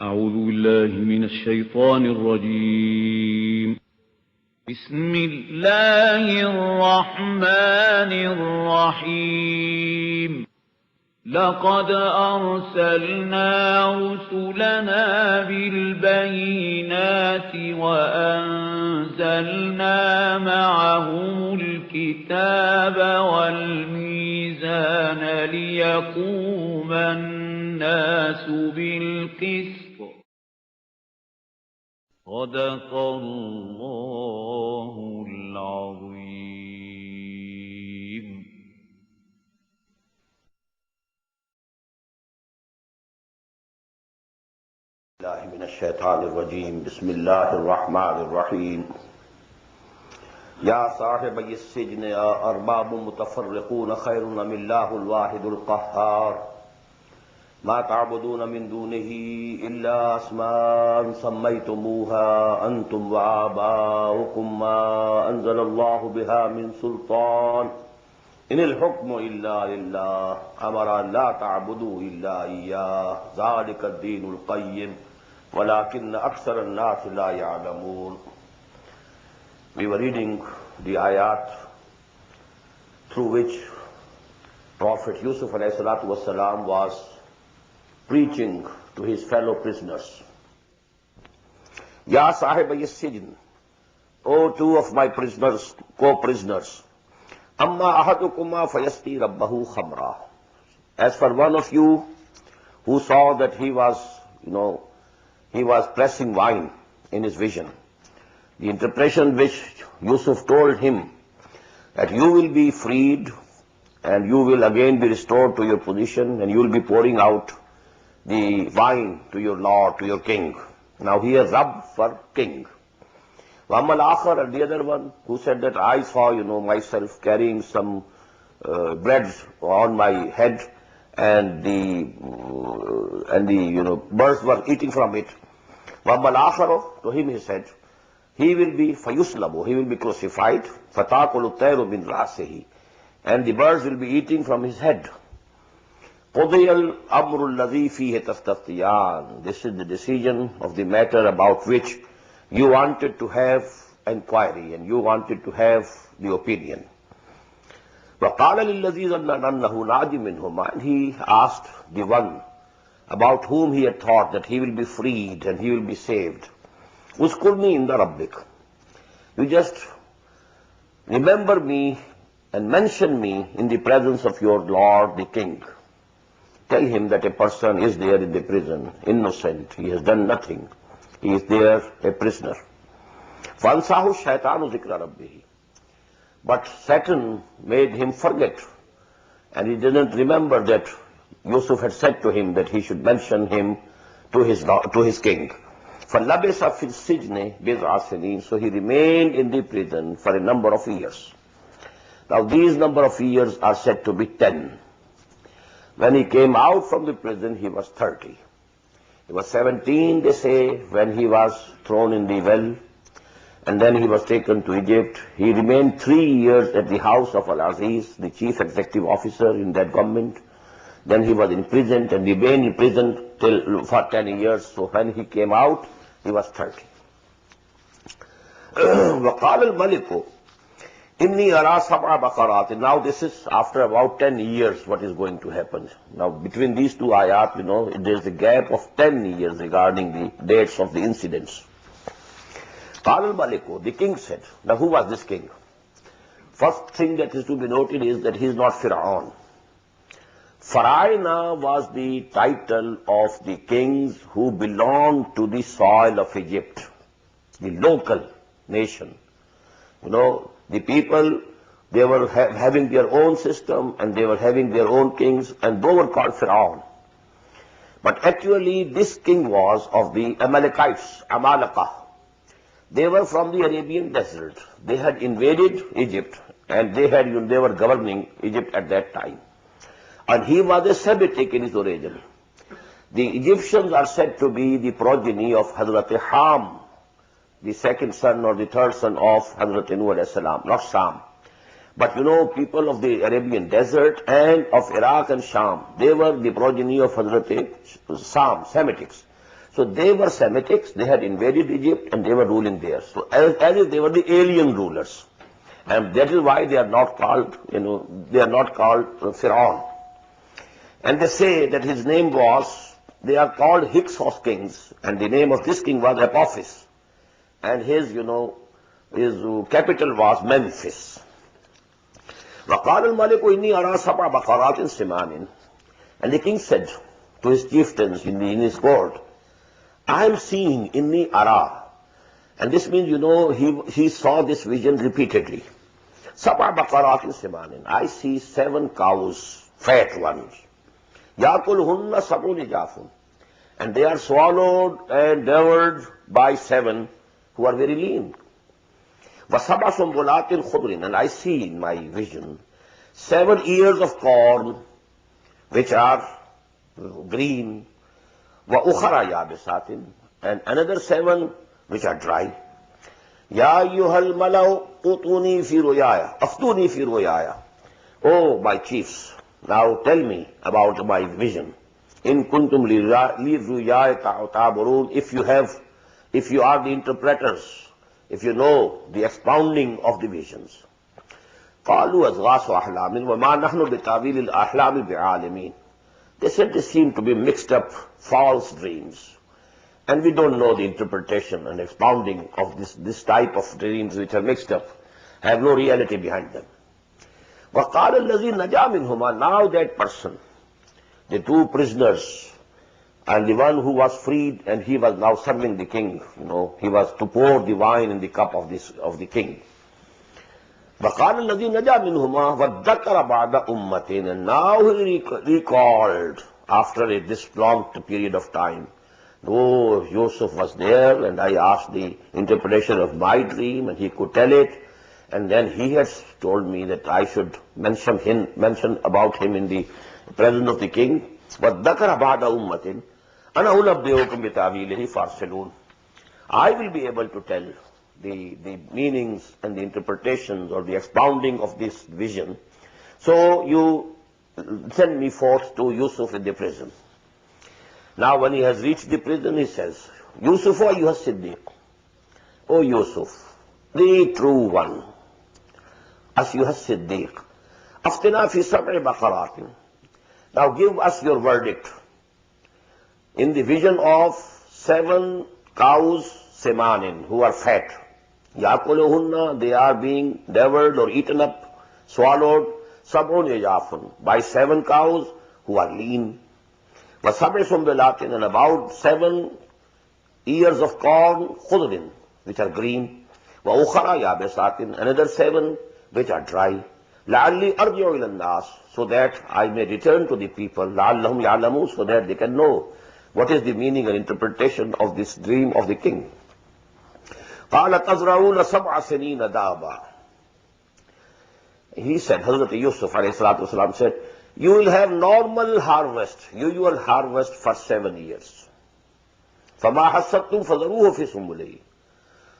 أعوذ بالله من الشيطان الرجيم. بسم الله الرحمن الرحيم. لقد أرسلنا رسلنا بالبينات وأنزلنا معهم الكتاب والميزان ليقوم الناس بالقسط. صدق الله العظيم. الله من الشيطان الرجيم. بسم الله الرحمن الرحيم. يا صاحبي السجن أرباب متفرقون خير أم الله الواحد القهار ما تعبدون من دونه إلا أسماء سميتموها أنتم وآباؤكم ما أنزل الله بها من سلطان إن الحكم إلا لله أمر أن لا تعبدوا إلا إياه ذلك الدين القيم ولكن أكثر الناس لا يعلمون. We were reading the ayat through which Prophet Yusuf ﷺ was preaching to his fellow prisoners. Ya sahibay as-sijn, O two of my prisoners, co-prisoners, amma ahadukuma fayasqi rabbahu khamra. As for one of you who saw that he was pressing wine in his vision, the interpretation which Yusuf told him that you will be freed and you will again be restored to your position and you will be pouring out the wine to your lord, to your king. Now here Rabb for king. Wammal akhar, and the other one who said that I saw myself carrying some bread on my head and the birds were eating from it. Wammal akhar, to him he said, he will be fayuslabu, he will be crucified, fatakulu tayru min rasihi, and the birds will be eating from his head. Qudiyal amrul ladhi fihi tastaftiyan. This is the decision of the matter about which you wanted to have inquiry and you wanted to have the opinion. وَقَالَ لِلَّذِي ظَنَّ أَنَّهُ نَاجٍ مِّنْهُمَا, and he asked the one about whom he had thought that he will be freed and he will be saved. Uskurni inda rabbik. You just remember me and mention me in the presence of your Lord, the King. Tell him that a person is there in the prison, innocent, he has done nothing. He is there, a prisoner. فَأَنْسَاهُ الشَّيْطَانُ ذِكْرَ رَبِّهِ. But Satan made him forget, and he didn't remember that Yusuf had said to him that he should mention him to his king. فَلَبِسَ فِي السِّجْنِ بِضْعَ سِنِينَ. So he remained in the prison for a number of years. Now these number of years are said to be 10. When he came out from the prison, he was 30. He was 17, they say, when he was thrown in the well, and then he was taken to Egypt. He remained 3 years at the house of Al-Aziz, the chief executive officer in that government. Then he was imprisoned and remained in prison for 10 years. So when he came out, he was 30. وَقَالَ الْمَلِكُ إِنِّي أَرَى سَبْعَ بَقَرَاتٍ. Now this is after about 10 years what is going to happen. Now between these two ayat, there is a gap of 10 years regarding the dates of the incidents. قَالَ الْمَلِكُ, the king said. Now who was this king? First thing that is to be noted is that he is not Fir'aun. Haryana was the title of the kings who belonged to the soil of Egypt, the local nation. The people, they were having their own system and they were having their own kings, and those were called Fir'aun. But actually this king was of the Amalekites, Amalekah. They were from the Arabian desert. They had invaded Egypt and they were governing Egypt at that time. And he was a Semitic in his origin. The Egyptians are said to be the progeny of Hazrat Ham, the second son or the third son of Hazrat Nuh alayhi salam, not Sham. But people of the Arabian desert and of Iraq and Sham, they were the progeny of Hazrat Sam, Semitics. So they were Semitics, they had invaded Egypt and they were ruling there. So as if they were the alien rulers. And that is why they are not called, they are not called Pharaoh. And they say that his name was, they are called Hyksos kings, and the name of this king was Apophis. And his, his capital was Memphis. وَقَالَ الْمَلِكُ إِنِّي أَرَى سَبْعَ بَقَرَاتٍ سِمَانٍ. And the king said to his chieftains in his court, I am seeing inni ara. And this means, he saw this vision repeatedly. Sab'a baqaratin simanin. I see 7 cows, fat ones. Yakulhunna sab'un ijafun. And they are swallowed and devoured by 7 who are very lean. Wasab'a sumbulatin khudrin. And I see in my vision 7 ears of corn which are green. Wa ukhara yabisatin. And another 7 which are dry. Ya ayyuhal malau utuni fi ruyaya. Aftuni fi ruyaya. Oh, my chiefs, now tell me about my vision. In kuntum li ruyaya ta'taburun. If you are the interpreters, if you know the expounding of the visions. قالوا أضغاث أحلام وما نحن بتأويل الأحلام بعالمين. They said they seem to be mixed up false dreams. And we don't know the interpretation and expounding of this type of dreams which are mixed up, have no reality behind them. وَقَالَ الَّذِي نَجَا مِنْهُمَا. Now that person, the 2 prisoners, and the one who was freed and he was now serving the king, he was to pour the wine in the cup of the king. وَقَالَ الَّذِي نَجَا مِنْهُمَا وَذَّكَرَ بَعْدَ أُمَّةٍ. And now he recalled after this long period of time. Oh, Yusuf was there and I asked the interpretation of my dream and he could tell it. And then he has told me that I should mention about him in the presence of the king. وَذَّكَرَ بَعْدَ أُمَّةٍ أَنَا أُنَبِّئُكُم بِتَأْوِيلِهِ فَارْسِلُونَ. I will be able to tell the meanings and the interpretations or the expounding of this vision. So you send me forth to Yusuf in the prison. Now when he has reached the prison, he says, Yusuf ayyuha Siddiq. O Yusuf, the true one. Ayyuha Siddiq. Aftina fi sab'i baqaratin. Now give us your verdict. In the vision of 7 cows, semanin, who are fat. Yakuluhunna, they are being devoured or eaten up, swallowed, sab'un ijafun, by 7 cows who are lean. وَسَبْعِ سُنْبِلَاتٍ. And about 7 ears of corn, khudrin, which are green. وَأُخَرَى يَابِسَاتٍ. Another 7 which are dry. لَعَلِّي أَرْجِعُ إِلَى النَّاسِ. So that I may return to the people. لَعَلَّهُمْ يَعْلَمُونَ. So that they can know what is the meaning and interpretation of this dream of the king. قَالَ تَزْرَعُونَ سَبْعَ سِنِينَ دَابًا. He said, Hazrat Yusuf ﷺ said, you will have normal harvest, usual harvest for 7 years. فَمَا حَسَّبْتُمْ فَذَرُوهُ فِي سُنبُلِهِ.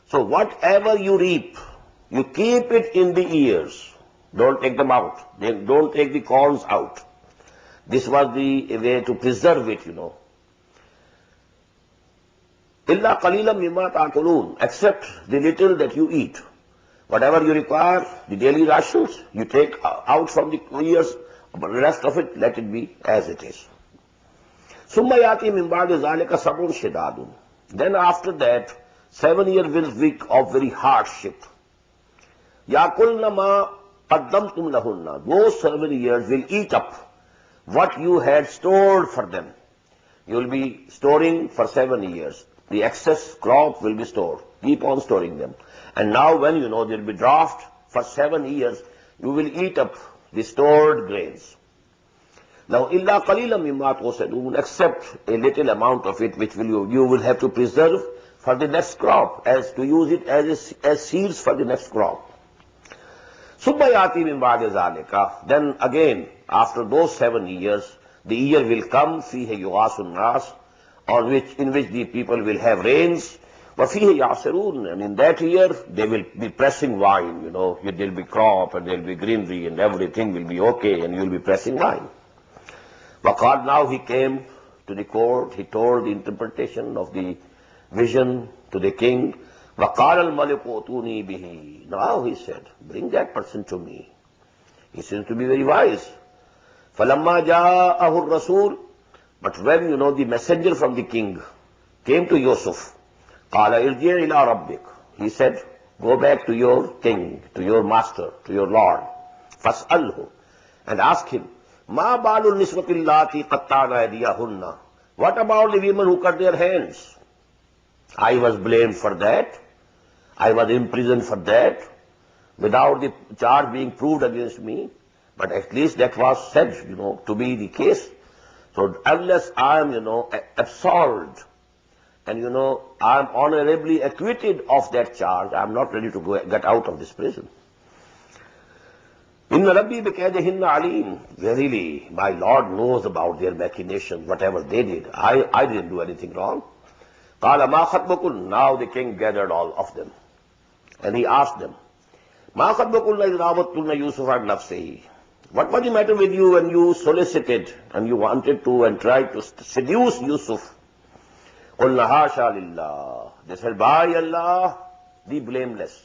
So whatever you reap, you keep it in the ears. Don't take them out. Don't take the corns out. This was the way to preserve it, إِلَّا قَلِيلًا مِمَّا تَأْكُلُونَ. Except the little that you eat. Whatever you require, the daily rations, you take out from the ears. But the rest of it, let it be as it is. ثُمَّ يَأْتِي مِنْ بَعْدِ ذَلِكَ صَبْرٌ شِدَادٌ. Then after that, 7 years will week of very hardship. يَأْكُلْنَ مَا قَدَّمْتُمْ لَهُنَّ. Those 7 years will eat up what you had stored for them. You will be storing for 7 years. The excess crop will be stored. Keep on storing them. And now when there will be drought for 7 years, you will eat up the stored grains. Now, illa qalilan mimma tusadun, except a little amount of it which you will have to preserve for the next crop, as to use it as seeds for the next crop. Summa yati min ba'di zalika. Then again, after those 7 years, the year will come, fihi yughasun nas, in which the people will have rains. وَفِيهِ يَعْصِرُونَ. And in that year, they will be pressing wine, there will be crop and there will be greenery and everything will be okay and you will be pressing wine. وَقَالْ. Now he came to the court. He told the interpretation of the vision to the king. وَقَالَ الْمَلِكُ أُتُونِي بِهِ. Now he said, bring that person to me. He seems to be very wise. فَلَمَّا جَاءَهُ الرَّسُولُ. But when, the messenger from the king came to Yusuf, قَالَ إِرْجِعْ إِلَىٰ رَبِّكَ. He said, go back to your king, to your master, to your lord. فَاسْأَلْهُ. And ask him, مَا بَالُ النِّسْوَةِ اللَّاتِي قَطَّعْنَ أَيْدِيَهُنَّ. What about the women who cut their hands? I was blamed for that. I was imprisoned for that, without the charge being proved against me. But at least that was said, to be the case. So unless I am, absolved, and, I am honorably acquitted of that charge, I am not ready to get out of this prison. Inna Rabbi bikaydihinna alim. Verily, my Lord knows about their machinations, whatever they did. I didn't do anything wrong. Qala ma khatbukun. Now the king gathered all of them. And he asked them, Ma khatbukunna idh rawattunna Yusuf an nafsihi. What was the matter with you when you solicited and you wanted to and tried to seduce Yusuf? Qulna hasha lillah. They said, by Allah, the blameless.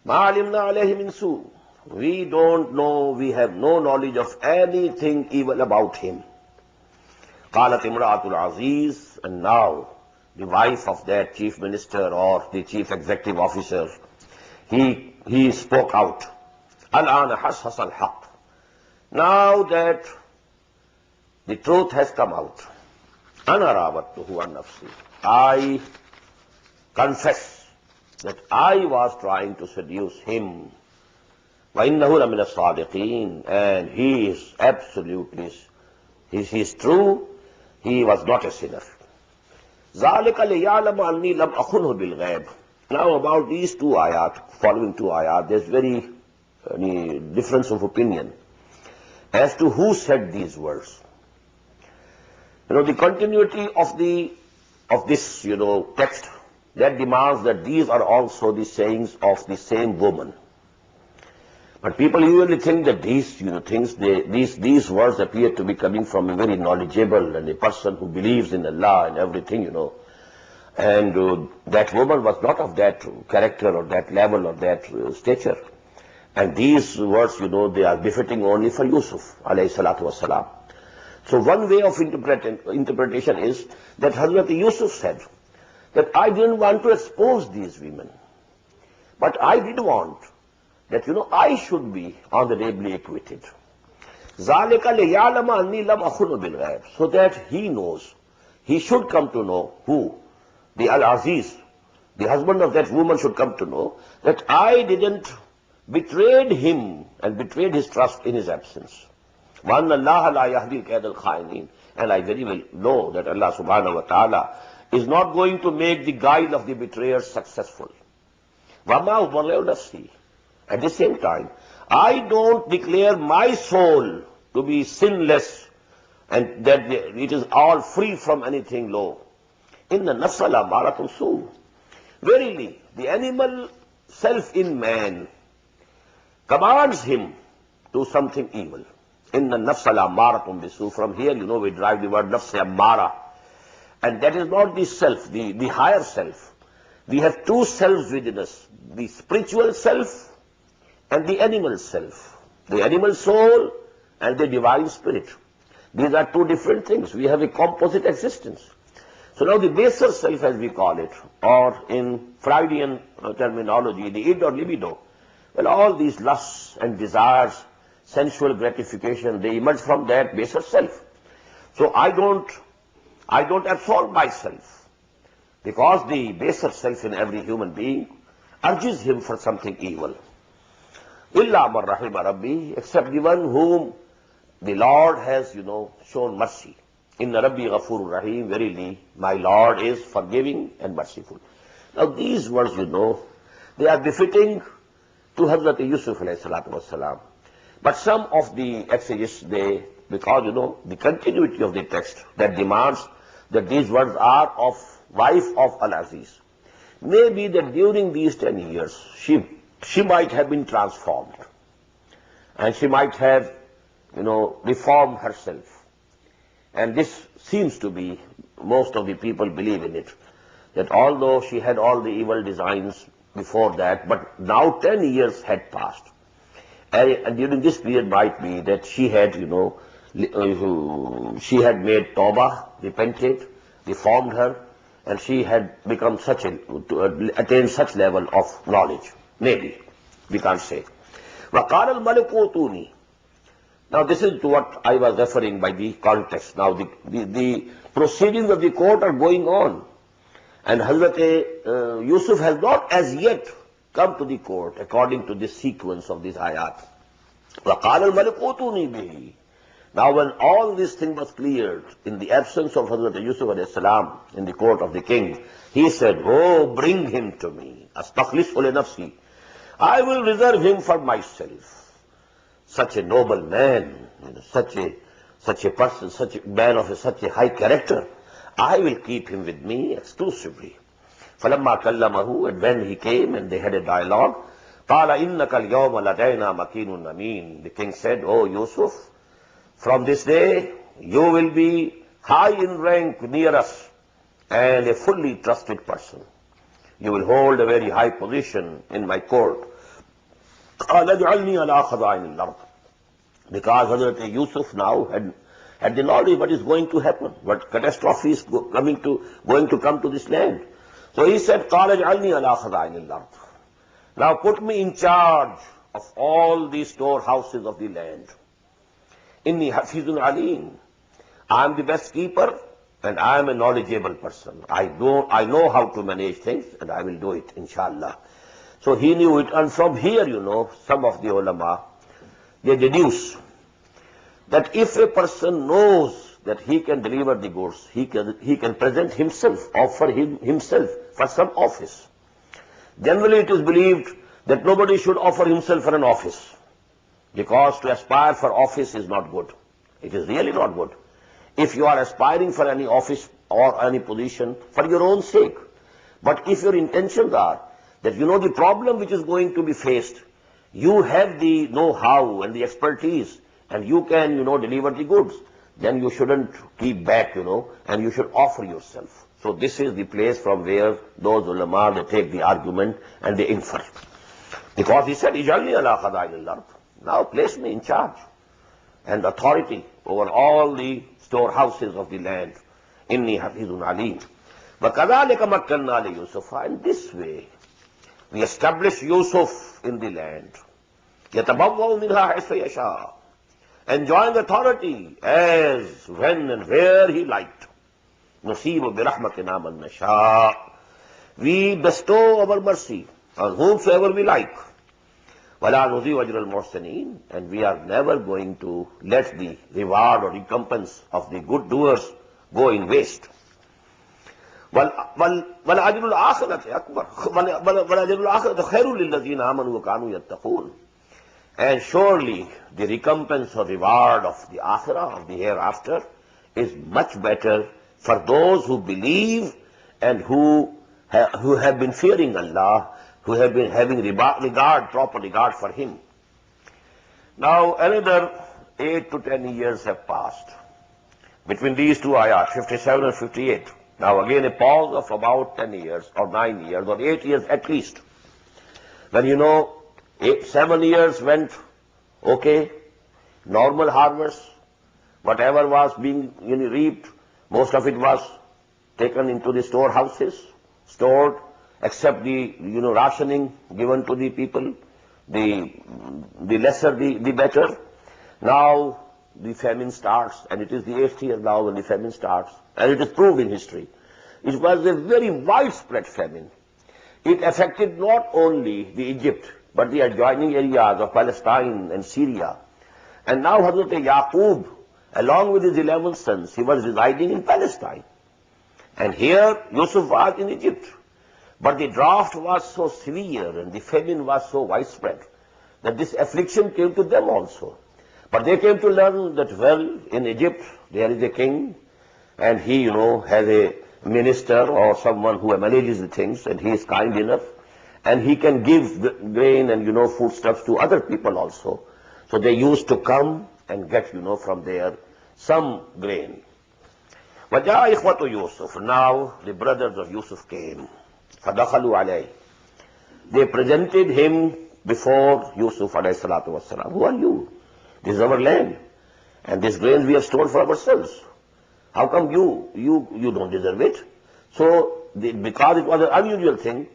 Ma alimna alayhi min su. We don't know, we have no knowledge of anything evil about him. Qalat imra'atul aziz. And now, the wife of that chief minister or the chief executive officer, he spoke out. Al-ana hashas al-haq. Now that the truth has come out, ana rawattuhu an nafsi. I confess that I was trying to seduce him. Wa innahu lamina as-sadiqin. And he is absolutely, he is true. He was not a sinner. ذَلِكَ لِيَعْلَمَ أَنِّي لَمْ أَخُنْهُ بِالْغَيْبِ. Now about these two ayat, following two ayat, there's very difference of opinion as to who said these words. The continuity of this, text, that demands that these are also the sayings of the same woman. But people usually think that these, things, these words appear to be coming from a very knowledgeable and a person who believes in Allah and everything, And that woman was not of that character or that level or that stature. And these words, they are befitting only for Yusuf, alayhi salatu wasalam. So one way of interpretation is that Hazrat Yusuf said that I didn't want to expose these women, but I did want that, I should be honorably acquitted. ذَلِكَ لِيَعْلَمَ أَنِّي لَمْ أَخُنُ بِالْغَيْبِ. So that he knows, he should come to know, who? The Al-Aziz, the husband of that woman should come to know that I didn't betray him and betrayed his trust in his absence. وَأَنَّ اللَّهَ لَا يَهْدِي الْكَيْدَ الْخَائِنِينَ. And I very well know that Allah subhanahu wa ta'ala is not going to make the guile of the betrayers successful. وَمَا أُبَرِّئُ نَفْسِي. At the same time, I don't declare my soul to be sinless and that it is all free from anything low. Inna nafsa la'ammaratun su'. Verily, the animal self in man commands him to something evil. Inna nafsa la'ammaratun bisu'. From here, we derive the word nafsa ammara. And that is not the self, the higher self. We have two selves within us, the spiritual self and the animal self, the animal soul and the divine spirit. These are two different things. We have a composite existence. So now the baser self, as we call it, or in Freudian terminology, the id or libido, well, all these lusts and desires, sensual gratification, they emerge from that baser self. So I don't absolve myself, because the baser self in every human being urges him for something evil. Illa man rahima Rabbi, except the one whom the Lord has, shown mercy. Inna Rabbi ghafurur rahim. Verily, my Lord is forgiving and merciful. Now these words, they are befitting to Hazrat Yusuf alayhi salatu wasalam. But some of the exegetes, because, the continuity of the text that demands that these words are of wife of Al-Aziz. Maybe that during these 10 years, she might have been transformed. And she might have, reformed herself. And this seems to be, most of the people believe in it, that although she had all the evil designs before that, but now 10 years had passed. And during this period might be that she had, she had made tawbah, repented, reformed her, and she had become attained such level of knowledge. Maybe, we can't say. وَقَالَ الْمَلِكُ أُوتُونِي. Now this is to what I was referring by the context. Now the proceedings of the court are going on. And Hazrat Yusuf has not as yet come to the court according to this sequence of these ayat. وَقَالَ الْمَلِكُ أُوتُونِي بِهِ. Now when all this thing was cleared, in the absence of Hazrat Yusuf alayhi salam in the court of the king, he said, oh, bring him to me. أَسْتَخْلِصْهُ لِنَفْسِي. I will reserve him for myself. Such a noble man, such a person, such a man of such a high character, I will keep him with me exclusively. فَلَمَّا كَلَّمَهُ, and when he came and they had a dialogue, قَالَ إِنَّكَ الْيَوْمَ لَدَيْنَا مَكِينٌ أَمِينٌ. The king said, oh Yusuf, from this day you will be high in rank near us and a fully trusted person. You will hold a very high position in my court. قَالَ اجْعَلْنِي عَلَىٰ خَزَائِنِ الْأَرْضِ. Because Hazrat Yusuf now had the knowledge what is going to happen, what catastrophe is going to come to this land. So he said, قَالَ اجْعَلْنِي عَلَىٰ خَزَائِنِ الْأَرْضِ. Now put me in charge of all the storehouses of the land. إِنِّي حَفِيظٌ عَلِيمٌ. I am the best keeper and I am a knowledgeable person. I know how to manage things and I will do it, inshallah. So he knew it, and from here, some of the ulama, they deduce that if a person knows that he can deliver the goods, he can present himself, offer himself for some office. Generally it is believed that nobody should offer himself for an office, because to aspire for office is not good. It is really not good. If you are aspiring for any office or any position for your own sake, but if your intentions are that the problem which is going to be faced, you have the know-how and the expertise, and you can, deliver the goods, then you shouldn't keep back, and you should offer yourself. So this is the place from where those ulama, they take the argument and they infer. Because he said, Ijalni ala khadain al-ard. Now place me in charge and authority over all the storehouses of the land. Inni hafizun alim. وَكَذَلِكَ مَكَّنَّا لِيُوسُفَ. In this way, we establish Yusuf in the land. يَتَبَوَّأُ مِنْهَا حَيْثُ يَشَاءُ. Enjoying authority as, when and where he liked. نُصِيبُ بِرَحْمَتِنَا مَنْ نَشَاءُ. We bestow our mercy on whomsoever we like. وَلَا نُضِيعُ أَجْرَ الْمُحْسِنِينَ. And we are never going to let the reward or recompense of the good doers go in waste. وَالْأَجْرُ الْآخِرَةِ أَكْبَرُ وَالْأَجْرُ الْآخِرَةِ خَيْرٌ لِلَّذِينَ آمَنُوا وَكَانُوا يَتَّقُونَ. And surely the recompense or reward of the akhirah, of the hereafter, is much better for those who believe and who have been fearing Allah, who have been having proper regard for Him. Now another 8 to 10 years have passed between these two ayat, 57 and 58. Now again a pause of about 10 years or 9 years or 8 years at least. When 7 years went okay, normal harvest, whatever was being reaped, most of it was taken into the storehouses, stored, except the rationing given to the people, the lesser the better. Now the famine starts, and it is the 8th year now when the famine starts, and it is proved in history. It was a very widespread famine. It affected not only the Egypt, but the adjoining areas of Palestine and Syria. And now Hazrat Yaqub, along with his 11 sons, he was residing in Palestine. And here Yusuf was in Egypt. But the drought was so severe and the famine was so widespread that this affliction came to them also. But they came to learn that, well, in Egypt there is a king, and he, has a minister or someone who manages the things, and he is kind enough, and he can give grain and, foodstuffs to other people also. So they used to come and get, from there some grain. وَجَاءَ إِخْوَةُ يُوسُف. Now the brothers of Yusuf came. فَدَخَلُوا عَلَيْهِ. They presented him before Yusuf alayhi salatu wasalam. Who are you? This is our land. And this grain we have stored for ourselves. How come you don't deserve it? So, because it was an unusual thing,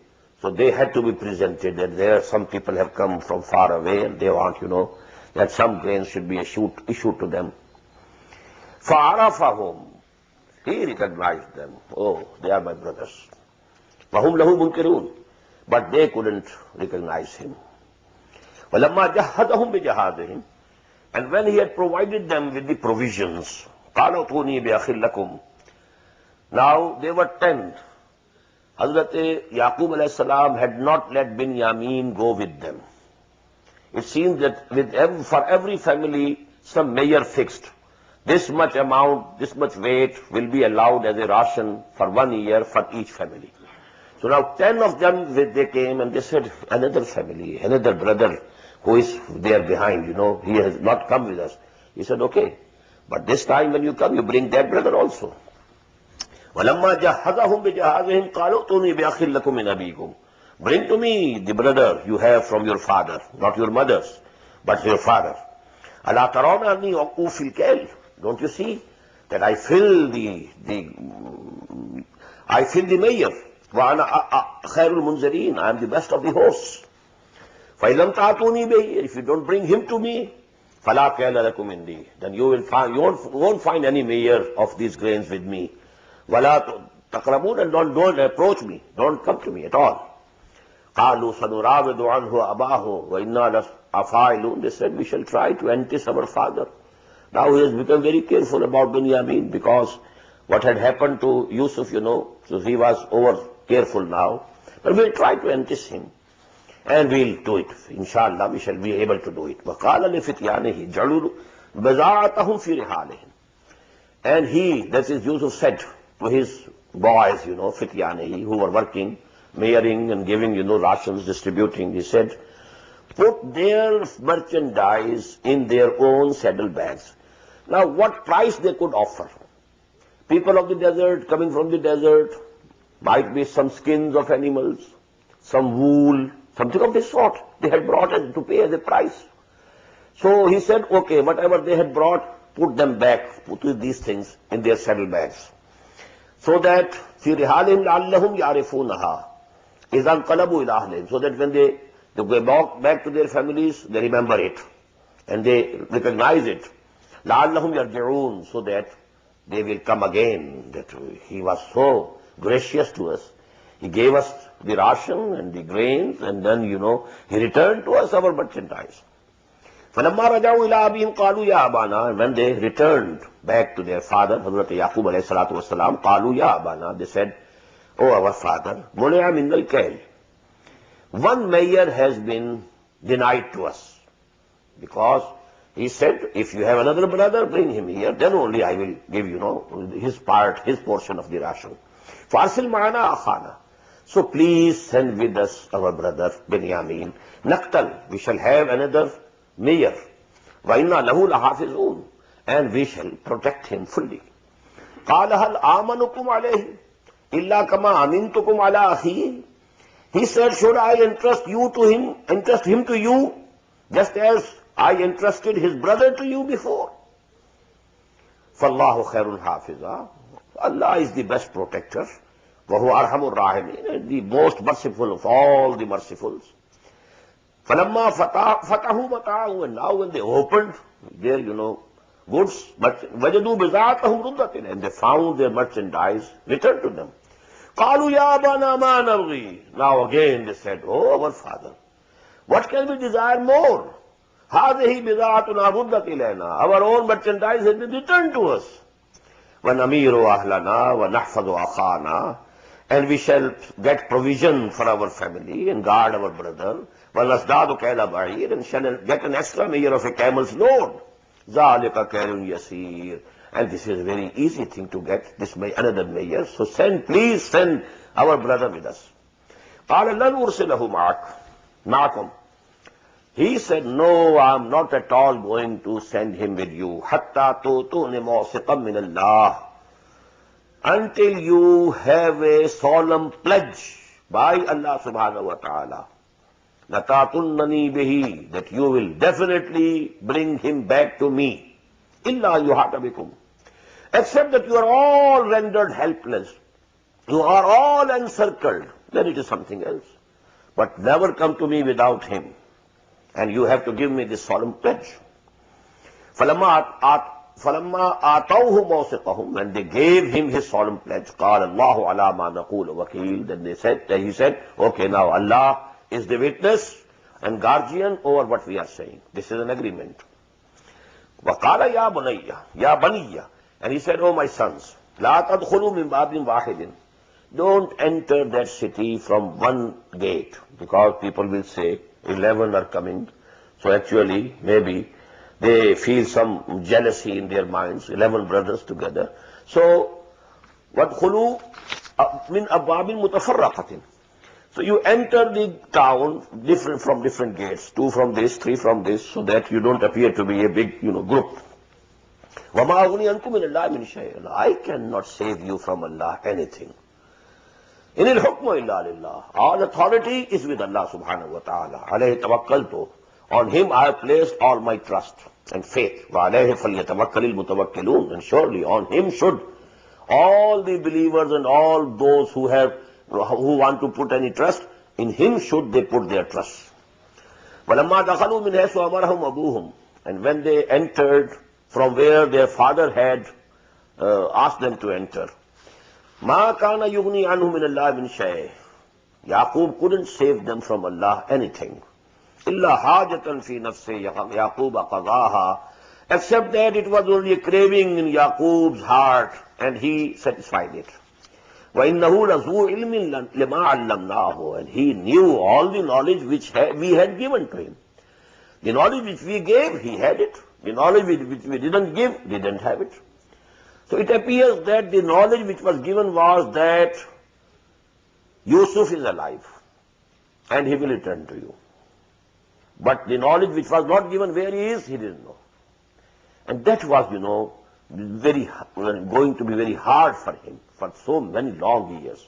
so they had to be presented that there some people have come from far away and they want, that some grain should be issued to them. فَعَرَفَهُمْ. He recognized them. Oh, they are my brothers. وَهُمْ لَهُ مُنْكِرُونَ. But they couldn't recognize him. وَلَمَّا جَهَّدَهُمْ بِجَهَادِهِمْ. And when he had provided them with the provisions, قَالَوْ تُونِي بِأَخِلْ لَكُمْ. Now they were 10. Hazrat Yaqub alayhi salam had not let Binyamin go with them. It seems that for every family, some measure fixed. This much amount, this much weight will be allowed as a ration for 1 year for each family. So now 10 of them, they came and they said, another family, another brother who is there behind, he has not come with us. He said, okay, but this time when you come, you bring that brother also. وَلَمَّا جَهَّزَهُمْ بِجَهَازِهِمْ قَالُوا ائْتُونِي بِأَخٍ لَكُم مِّنْ أَبِيكُمْ. Bring to me the brother you have from your father, not your mother's, but your father. أَلَا تَرَوْنَ أَنِّي أَوْفِي الْكَيْلَ. Don't you see that I fill the measure. وَأَنَا خَيْرُ الْمُنْزَلِينَ. I am the best of the hosts. فَإِلَّمْ تَعْتُونِي بِهِ. If you don't bring him to me, فَلَا كَيْلَ لَكُمْ عِنْدِي. Then you won't find any measure of these grains with me. وَلَا تَقْرَبُونَ. And don't approach me. Don't come to me at all. قَالُوا سَنُرَاوِدُ عَنْهُ أَبَاهُ وَإِنَّا لَفَاعِلُونَ. They said, we shall try to entice our father. Now he has become very careful about Binyamin because what had happened to Yusuf, so he was over careful now. But we'll try to entice him. And we'll do it. Inshallah, we shall be able to do it. وَقَالَ لِفِتْيَانِهِ جَعَلُوا بِضَاعَتَهُمْ فِي رِحَالِهِمْ. And he, that is Yusuf, said to his boys, Fityanihi, who were working, measuring and giving, rations, distributing, he said, put their merchandise in their own saddle bags. Now, what price they could offer? People of the desert, coming from the desert, might be some skins of animals, some wool, something of this sort. They had brought to pay as a price. So he said, okay, whatever they had brought, put them back, put these things in their saddle bags. So that فِي رِحَالِهِمْ لَعَلَّهُمْ يَعْرِفُونَهَا إِذَا انْقَلَبُوا إِلَىٰ أَهْلِهِمْ. So that when they go back to their families, they remember it. And they recognize it. لَعَلَّهُمْ يَرْجِعُونَ. So that they will come again. That he was so gracious to us. He gave us the ration and the grains, and then, he returned to us our merchandise. فَلَمَّا رَجَعُوا إِلَىٰ أَبِيهِمْ قَالُوا يَا أَبَانَا. And when they returned back to their father, Hazrat Yaqub alayhi salatu wasalam, قَالُوا يَا أَبَانَا. They said, oh, our father, مُنِعَ مِنَّ الْكَيْلِ. One measure has been denied to us. Because he said, if you have another brother, bring him here, then only I will give, his portion of the ration. فَأَرْسِلْ مَعَنَا أَخَانَا. So please send with us our brother Binyamin. Naqtal. We shall have another measure. وَإِنَّا لَهُ لَحَافِظُونَ. And we shall protect him fully. قَالَ هَلْ آمَنُكُمْ عَلَيْهِ إِلَّا كَمَا أَمِنْتُكُمْ عَلَىٰ أَخِيهِ. He said, should I entrust him to you, just as I entrusted his brother to you before? فَاللَّهُ خَيْرٌ حَافِظًا. Allah is the best protector. وَهُوَ أَرْحَمُ الرَّاحِمِينَ. The most merciful of all the mercifuls. فَلَمَّا فَتَحُوا مَتَاعَهُمْ. And now when they opened their, goods, but وَجَدُوا بِضَاعَتَهُمْ رُدَّةٍ. And they found their merchandise returned to them. قَالُوا يَا أَبَانَا مَا نَبْغِي. Now again they said, oh, our father, what can we desire more? هَذِهِ بِضَاعَتُنَا رُدَّةٍ إِلَيْنَا. Our own merchandise has been returned to us. وَنَمِيرُ أَهْلَنَا وَنَحْفَظُ أَخَانَا. And we shall get provision for our family and guard our brother. وَنَزْدَادُ كَيْلَ بَعِيرٍ. And shall get an extra measure of a camel's load. ذَلِكَ كَيْلٌ يَسِيرٌ. And this is a very easy thing to get, another measure. So please send our brother with us. قَالَ لَنْ أُرْسِلَهُ مَعَكُمْ. He said, no, I am not at all going to send him with you. حَتَّى تُؤْتُونِ مَوْثِقًا مِّنَ اللَّهِ. until you have a solemn pledge by Allah subhanahu wa ta'ala, لَتَعْتُنَّنِي that you will definitely bring him back to me. إِلَّا يُحَاطَ بِكُمْ, except that you are all rendered helpless, you are all encircled, then it is something else. But never come to me without him. And you have to give me this solemn pledge. فَلَمَّا آتَوْهُ مَوْثِقَهُمْ, when they gave him his solemn pledge, قَالَ اللَّهُ عَلَى مَا نَقُولُ وَكِيلٌ, then he said, okay, now Allah is the witness and guardian over what we are saying. This is an agreement. وَقَالَ يَا بَنِيَّ, and he said, oh my sons, لَا تَدْخُلُوا مِنْ بَابٍ وَاحِدٍ, don't enter that city from one gate, because people will say 11 are coming. So actually, maybe they feel some jealousy in their minds, 11 brothers together. So, وَادْخُلُوا مِنْ أَبْوَابٍ مُتَفَرَّقَةٍ, so you enter the town from different gates, 2 from this, 3 from this, so that you don't appear to be a big, group. وَمَا أَغْنِي عَنْكُمْ مِنَ اللَّهِ مِنْ شَيْءٍ, I cannot save you from Allah anything. إِنِ الْحُكْمُ إِلَّا لِلَّهِ, all authority is with Allah subhanahu wa ta'ala. عَلَيْهِ تَوَكَّلْتُ, on him I have placed all my trust and faith. وَعَلَيْهِ فَلْيَتَوَكَّلِ الْمُتَوَكِّلُونَ, and surely on him should all the believers and all those who want to put any trust, in him should they put their trust. وَلَمَّا دَخَلُوا مِنْ حَيْثُ أَمَرَهُمْ أَبُوهُمْ, and when they entered from where their father had asked them to enter, مَا كَانَ يُغْنِي عَنْهُ مِنَ اللَّهِ مِنْ شَيْءٍ, Yaqub couldn't save them from Allah anything. إِلَّا حَاجَةً فِي نَفْسِ يَعْقُوبَ قَضَاهَا, except that it was only a craving in Yaqub's heart, and he satisfied it. وَإِنَّهُ لَذُو عِلْمٍ لِمَا عَلَّمْنَاهُ, and he knew all the knowledge which we had given to him. The knowledge which we gave, he had it. The knowledge which we didn't give, didn't have it. So it appears that the knowledge which was given was that Yusuf is alive and he will return to you. But the knowledge which was not given where he is, he didn't know. And that was, going to be very hard for him for so many long years.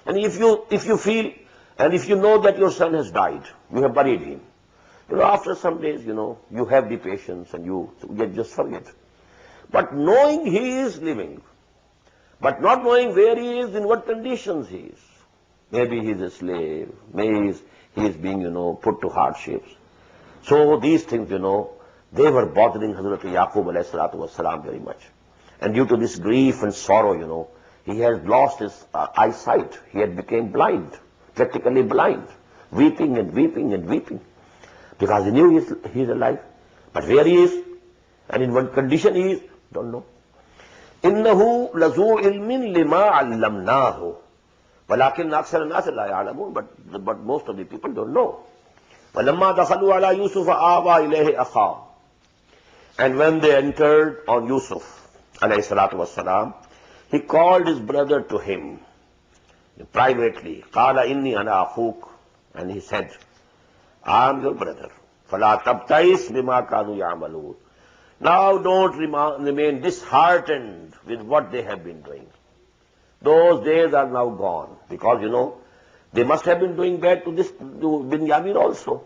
And if you feel, and if you know that your son has died, you have buried him, after some days, you have the patience and you just forget. But knowing he is living, but not knowing where he is, in what conditions he is. Maybe he is a slave, maybe he is being, put to hardships. So these things, they were bothering Hazrat Yaqub alayhi salatu wasalam very much. And due to this grief and sorrow, he had lost his eyesight. He had become blind, practically blind, weeping and weeping and weeping. Because he knew he is alive. But where he is, and in what condition he is, don't know. إِنَّهُ لَذُو عِلْمٍ لِمَا عَلَّمْنَاهُ وَلَكِنَّ أَكْثَرَ النَّاسِ لَا يَعْلَمُونَ, but most of the people don't know. وَلَمَّا دَخَلُوا عَلَى يُوسُفَ آوَى إِلَيْهِ أَخَاهُ, and when they entered on Yusuf alayhi salatu wassalam, he called his brother to him privately. قَالَ إِنِّي أَنَا أَخُوكَ, and he said, I am your brother. فَلَا تَبْتَئِسْ بِمَا كَانُوا يَعْمَلُونَ, now don't remain disheartened with what they have been doing. Those days are now gone, because they must have been doing bad to Binyamin also,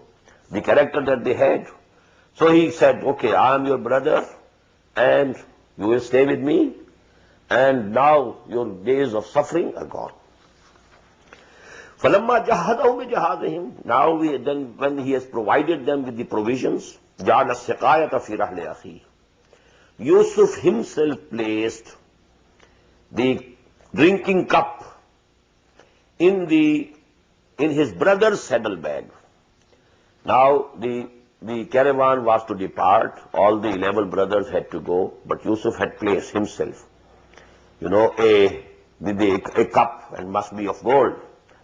the character that they had. So he said, okay, I am your brother and you will stay with me, and now your days of suffering are gone. فَلَمَّا جَهَّدَهُمْ بِجَهَازِهِمْ, now when he has provided them with the provisions, جَعَلَ السِّقَايَةَ فِي رَحْلِ أَخِيهِ, Yusuf himself placed the drinking cup in his brother's saddlebag. Now the caravan was to depart, all the 11 brothers had to go, but Yusuf had placed himself, a cup, and must be of gold.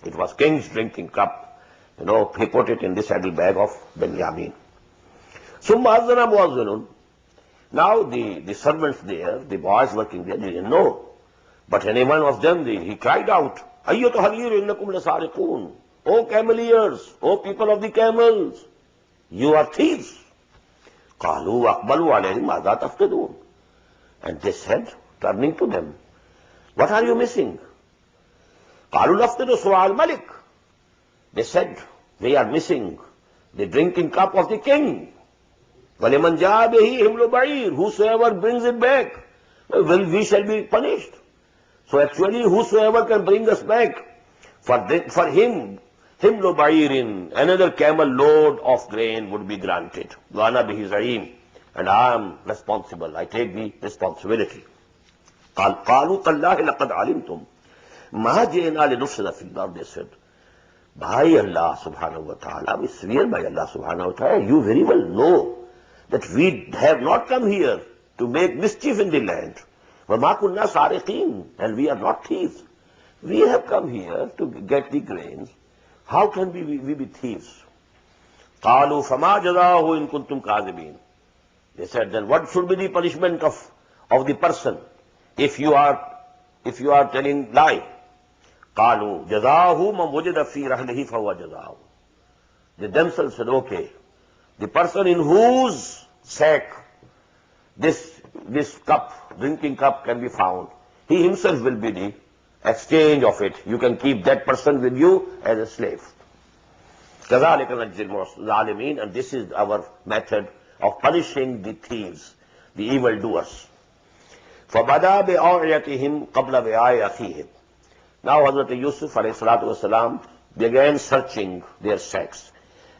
It was king's drinking cup. He put it in the saddlebag of Benjamin. Summa azana muazzinun. Now the servants there, the boys working there, didn't know. But any one of them, he cried out, Ayyatu haliru innakum lasariqun. O cameliers, O people of the camels, you are thieves. Qalu aqbalu alayhim madha tafqidun. And they said, turning to them, What are you missing? قالوا نفتقد صواع الملك. They said, they are missing the drinking cup of the king. وَلِمَنْ جَاءَ بِهِ حِمْلُ بَعِيرٍ. Whosoever brings it back, well, we shall be punished. So actually, whosoever can bring us back, for him, حِمْلُ بَعِيرٍ, another camel load of grain would be granted. وَأَنَا بِهِ زَعِيمٌ. And I am responsible. I take the responsibility. قَالُوا تَاللَّهِ لَقَدْ عَلِمْتُمْ مَا جِئْنَا لِنُفْسِدَ فِي الْأَرْضِ. They said, by Allah subhanahu wa ta'ala, we swear by Allah subhanahu wa ta'ala, you very well know that we have not come here to make mischief in the land. وَمَا كُنَّا سَارِقِينَ. And we are not thieves. We have come here to get the grains. How can we be thieves? قَالُوا فَمَا جَزَاؤُهُ إِن كُنتُمْ كَاذِبِينَ. They said, then what should be the punishment of the person if you are telling lie? قَالُوا جَزَاؤُهُ مَنْ وُجِدَ فِي رَحْلِهِ فَهُوَ جَزَاؤُهُ. They themselves said, okay, the person in whose sack this cup, drinking cup can be found, he himself will be the exchange of it. You can keep that person with you as a slave. كَذَلِكَ نَجْزِي الظَّالِمِينَ. And this is our method of punishing the thieves, the evildoers. فَبَدَا بِأَوْعِيَتِهِمْ قَبْلَ وِعَاءِ أَخِيهِمْ. Now Hazrat Yusuf alayhi salatu wasalam began searching their sacks.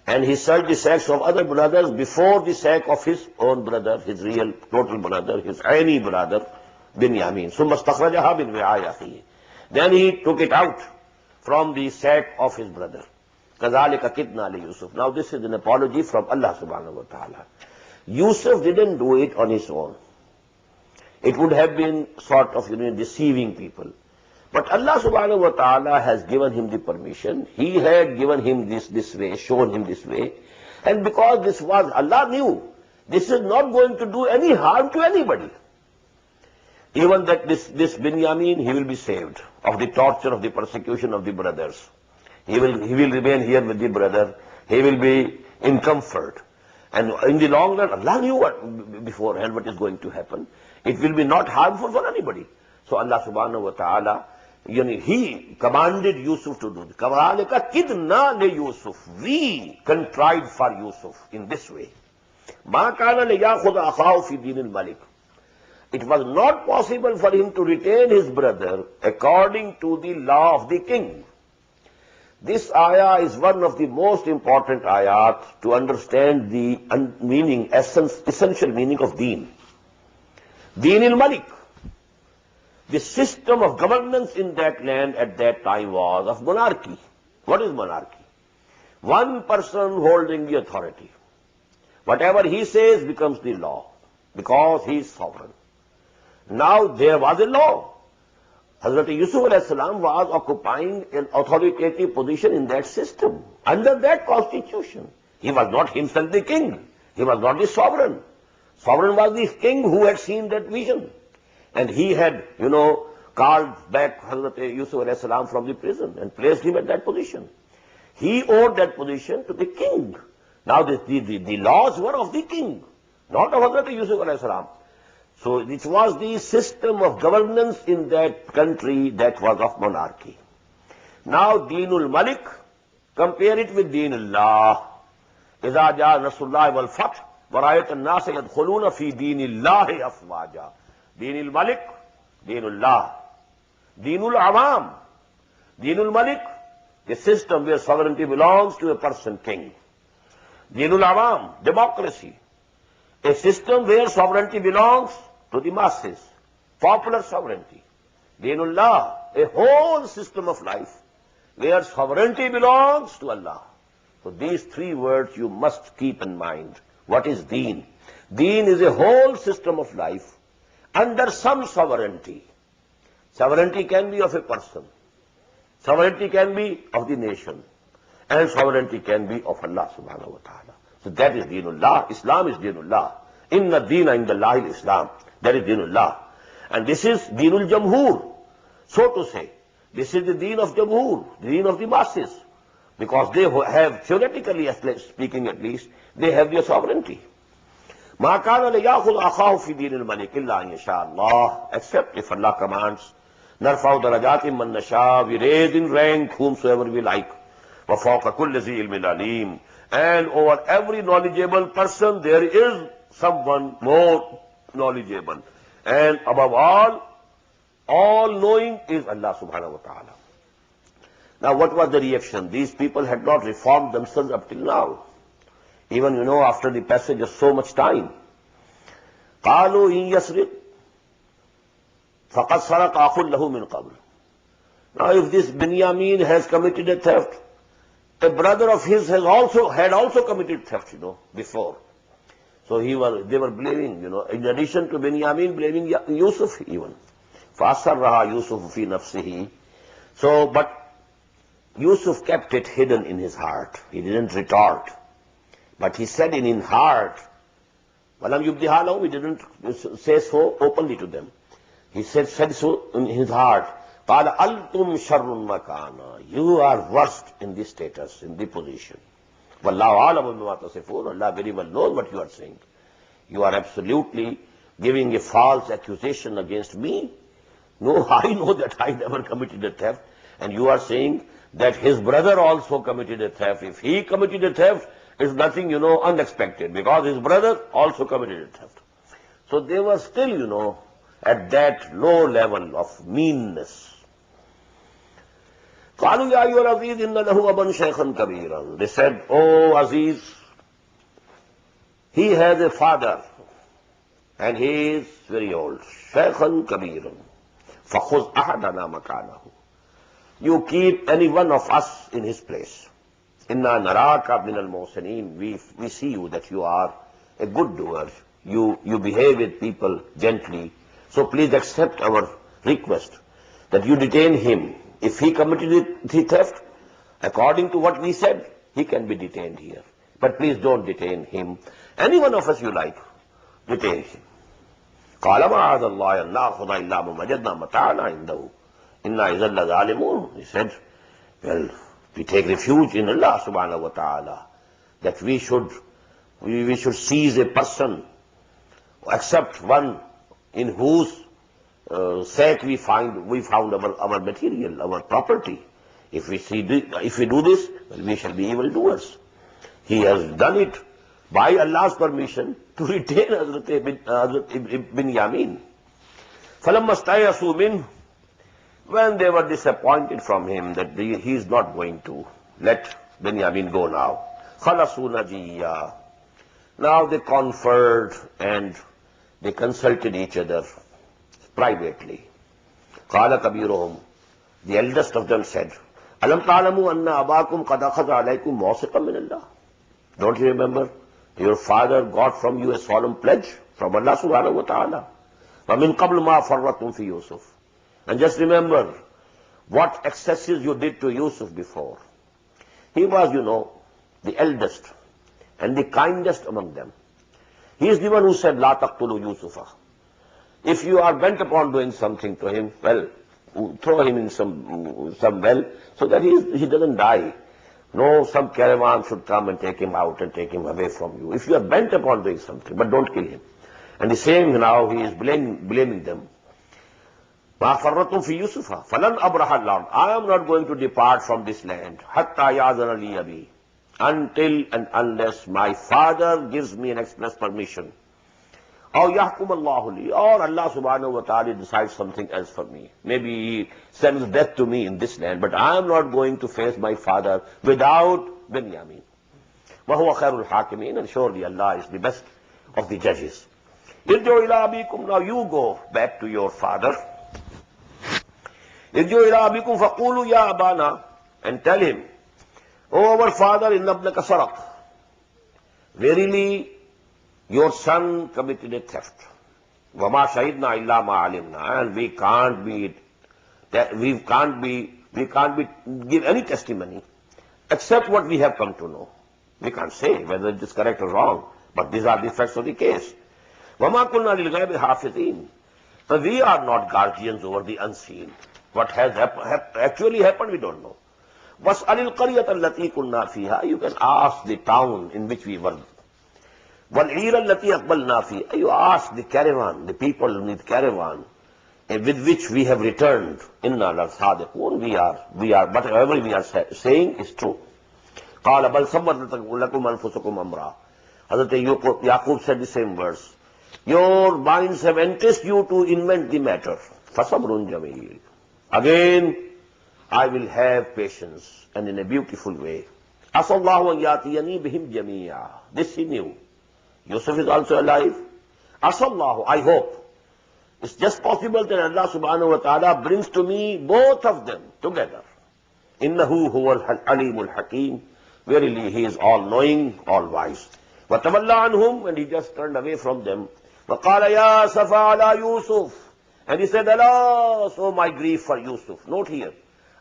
And he searched the sacks of other brothers before the sack of his own brother, his real total brother, his ARY brother, Binyamin. ثُمَّ اسْتَخْرَجَهَا مِنْ وِعَاءِ أَخِيهِ. Then he took it out from the sack of his brother. كَذَلِكَ كِدْنَا لِيُوسُف. Now this is an apology from Allah subhanahu wa ta'ala. Yusuf didn't do it on his own. It would have been sort of, deceiving people. But Allah subhanahu wa ta'ala has given him the permission. He had given him this way, shown him this way. And because this was, Allah knew, this is not going to do any harm to anybody. Even that this Binyamin, he will be saved of the torture, of the persecution of the brothers. He will remain here with the brother. He will be in comfort. And in the long run, Allah knew beforehand what is going to happen. It will be not harmful for anybody. So Allah subhanahu wa ta'ala, he commanded Yusuf to do it. كَذَلِكَ كِدْنَا لِيُوسُف. We contrived for Yusuf in this way. مَا كَانَ لِيَأْخُذَ أَخَاهُ فِي دِينِ الْمَلِكِ. It was not possible for him to retain his brother according to the law of the king. This ayah is one of the most important ayat to understand the meaning, essential meaning of deen. Deen al-Malik. The system of governance in that land at that time was of monarchy. What is monarchy? One person holding the authority. Whatever he says becomes the law, because he is sovereign. Now there was a law. Hazrat Yusuf alayhi salam was occupying an authoritative position in that system, under that constitution. He was not himself the king. He was not the sovereign. Sovereign was the king who had seen that vision. And he had, called back Hazrat Yusuf alayhi salam from the prison and placed him at that position. He owed that position to the king. Now the laws were of the king, not of Hazrat Yusuf alayhi salam. So it was the system of governance in that country that was of monarchy. Now Deenul Malik, compare it with Deenullah. إِذَا جَاءَ نَصْرُ اللَّهِ وَالْفَتْحُ وَرَأَيْتَ النَّاسَ يَدْخُلُونَ فِي دِينِ اللَّهِ أَفْوَاجًا. Deenul Malik, Deenullah. Deenul Awam. Deenul Malik, the system where sovereignty belongs to a person, king. Deenul Awam, democracy. A system where sovereignty belongs to the masses, popular sovereignty. Deenullah, a whole system of life where sovereignty belongs to Allah. So these three words you must keep in mind. What is deen? Deen is a whole system of life under some sovereignty. Sovereignty can be of a person. Sovereignty can be of the nation. And sovereignty can be of Allah subhanahu wa ta'ala. So that is Deenullah. Islam is Deenullah. Inna deena indallahi al-Islam. That is Deenullah. And this is Deenul Jamhur. So to say, this is the Deen of Jamhur, the Deen of the masses. Because they have, theoretically speaking at least, they have their sovereignty. مَا كَانَ لِيَأْخُذْ أَخَاهُ فِي دِينِ الْمَلِكِ إِلَّا أَنْ يَشَاءَ اللَّهُ. Except if Allah commands. نرفع درجات من نشاء, we raise in rank whomsoever we like. وفوق كل ذي علم عليم, and over every knowledgeable person there is someone more knowledgeable. And above all knowing is Allah subhanahu wa ta'ala. Now what was the reaction? These people had not reformed themselves up till now. Even, after the passage of so much time. قالوا إن يسرق فقد سرق أخ له من قبل. Now if this Binyamin has committed a theft, a brother of his had also committed theft, before. So they were blaming, in addition to Binyamin, blaming Yusuf even. فَأَسَرَّهَا يُوسُفُ فِي نَفْسِهِ. So, but Yusuf kept it hidden in his heart. He didn't retort. But he said in his heart, وَلَمْ يُبْدِهَا لَهُمْ, he didn't say so openly to them. He said so in his heart. قَالَ أَلْتُمْ شَرٌّ مَكَانًا, you are worst in this status, in the position. وَاللَّهُ عَالَمُ بِمَا تَصِفُونَ, Allah very well knows what you are saying. You are absolutely giving a false accusation against me. No, I know that I never committed a theft. And you are saying that his brother also committed a theft. If he committed a theft, it's nothing, unexpected, because his brother also committed a theft. So they were still, at that low level of meanness. قالوا يا أيها العزيز إن له أبا شيخا كبيرا. They said, "Oh Aziz, he has a father and he is very old. شيخا كبيرا فخذ أحدنا مكانه. You keep any one of us in his place. إنا نراك من المحسنين. We see you that you are a good doer. You behave with people gently. So please accept our request that you detain him. If he committed the theft, according to what we said, he can be detained here. But please don't detain him. Any one of us you like, detain him." قال معاذ الله أن نأخذ إلا من وجدنا متاعنا عنده إنا إذا لظالمون. He said, well, we take refuge in Allah subhanahu wa ta'ala, that we should seize a person, except one in whose sake we found our material, our property. If we do this, well, we shall be evildoers. He has done it by Allah's permission to retain Hazrat Binyamin. فَلَمَّا اسْتَيْأَسُوا مِنْهُ, when they were disappointed from him that he is not going to let Binyamin go now, خَلَصُوا نَجِيًّا, now they conferred and they consulted each other privately. قَالَ كَبِيرُهُمْ, the eldest of them said, أَلَمْ تَعْلَمُوا أَنَّ أَبَاكُمْ قَدْ أَخَذَ عَلَيْكُمْ مَوْثِقًا مِنَ اللَّهِ. Don't you remember? Your father got from you a solemn pledge from Allah subhanahu wa ta'ala. وَمِنْ قَبْلُ مَا فَرَّطْتُمْ فِي يُوسُفَ. And just remember what excesses you did to Yusuf before. He was, the eldest and the kindest among them. He is the one who said, لَا تَقْتُلُوا يُوسُفَ. If you are bent upon doing something to him, well, throw him in some well so that he doesn't die. No, some caravan should come and take him out and take him away from you. If you are bent upon doing something, but don't kill him. And the same now, he is blaming them. مَا فَرَّطُمْ فِي يُوسُفَ فَلَنْ أَبْرَحَ الْأَرْضَ. I am not going to depart from this land. حَتَّى يَأْذَنَ لِي أَبِي. Until and unless my father gives me an express permission. أَوْ يَحْكُمَ اللَّهُ لِي. Or Allah subhanahu wa ta'ala decides something else for me. Maybe he sends death to me in this land, but I am not going to face my father without Binyamin. وَهُوَ خَيْرُ الْحَاكِمِينَ. And surely Allah is the best of the judges. ارْجِعُوا إِلَىٰ أَبِيكُمْ. Now you go back to your father. ارْجِعُوا إِلَىٰ أَبِيكُمْ فَقُولُوا يَا أَبَانَا. And tell him, "O our father, إِنَّ ابْنَكَ سَرَقَ. Verily, your son committed a theft. وَمَا شَهِدْنَا إِلَّا مَا عَلِمْنَا. And we can't give any testimony except what we have come to know. We can't say whether it is correct or wrong, but these are the facts of the case. وَمَا كُنَّا لِلْغَيْبِ حَافِظِينَ. So we are not guardians over the unseen. What has actually happened, we don't know. وَاسْأَلِ الْقَرْيَةَ الَّتِي كُنَّا فِيهَا. You can ask the town in which we were. وَالْعِيرَ الَّتِي أَقْبَلْنَا فِيهَا. You ask the caravan, the people in the caravan, with which we have returned. Inna la-sadiqun, we are, whatever we are saying is true. قال بل صبرت لكم أنفسكم أمرا. Hazrat Yaqub said the same verse. Your minds have enticed you to invent the matter. فَصَبْرٌ جَمِيلٌ. Again, I will have patience, and in a beautiful way. عَسَى اللَّهُ أَنْ يَأْتِيَنِي بِهِمْ جَمِيعًا. This he knew. Yusuf is also alive. عَسَى اللَّهُ, I hope. It's just possible that Allah subhanahu wa ta'ala brings to me both of them together. إِنَّهُ هُوَ الْعَلِيمُ الْحَكِيمُ. Verily, he is all-knowing, all-wise. وَتَوَلَّى عَنْهُمْ, and he just turned away from them. وَقَالَ يَا سَفَى عَلَى يُوسُفَ. And he said, alas, oh my grief for Yusuf. Note here,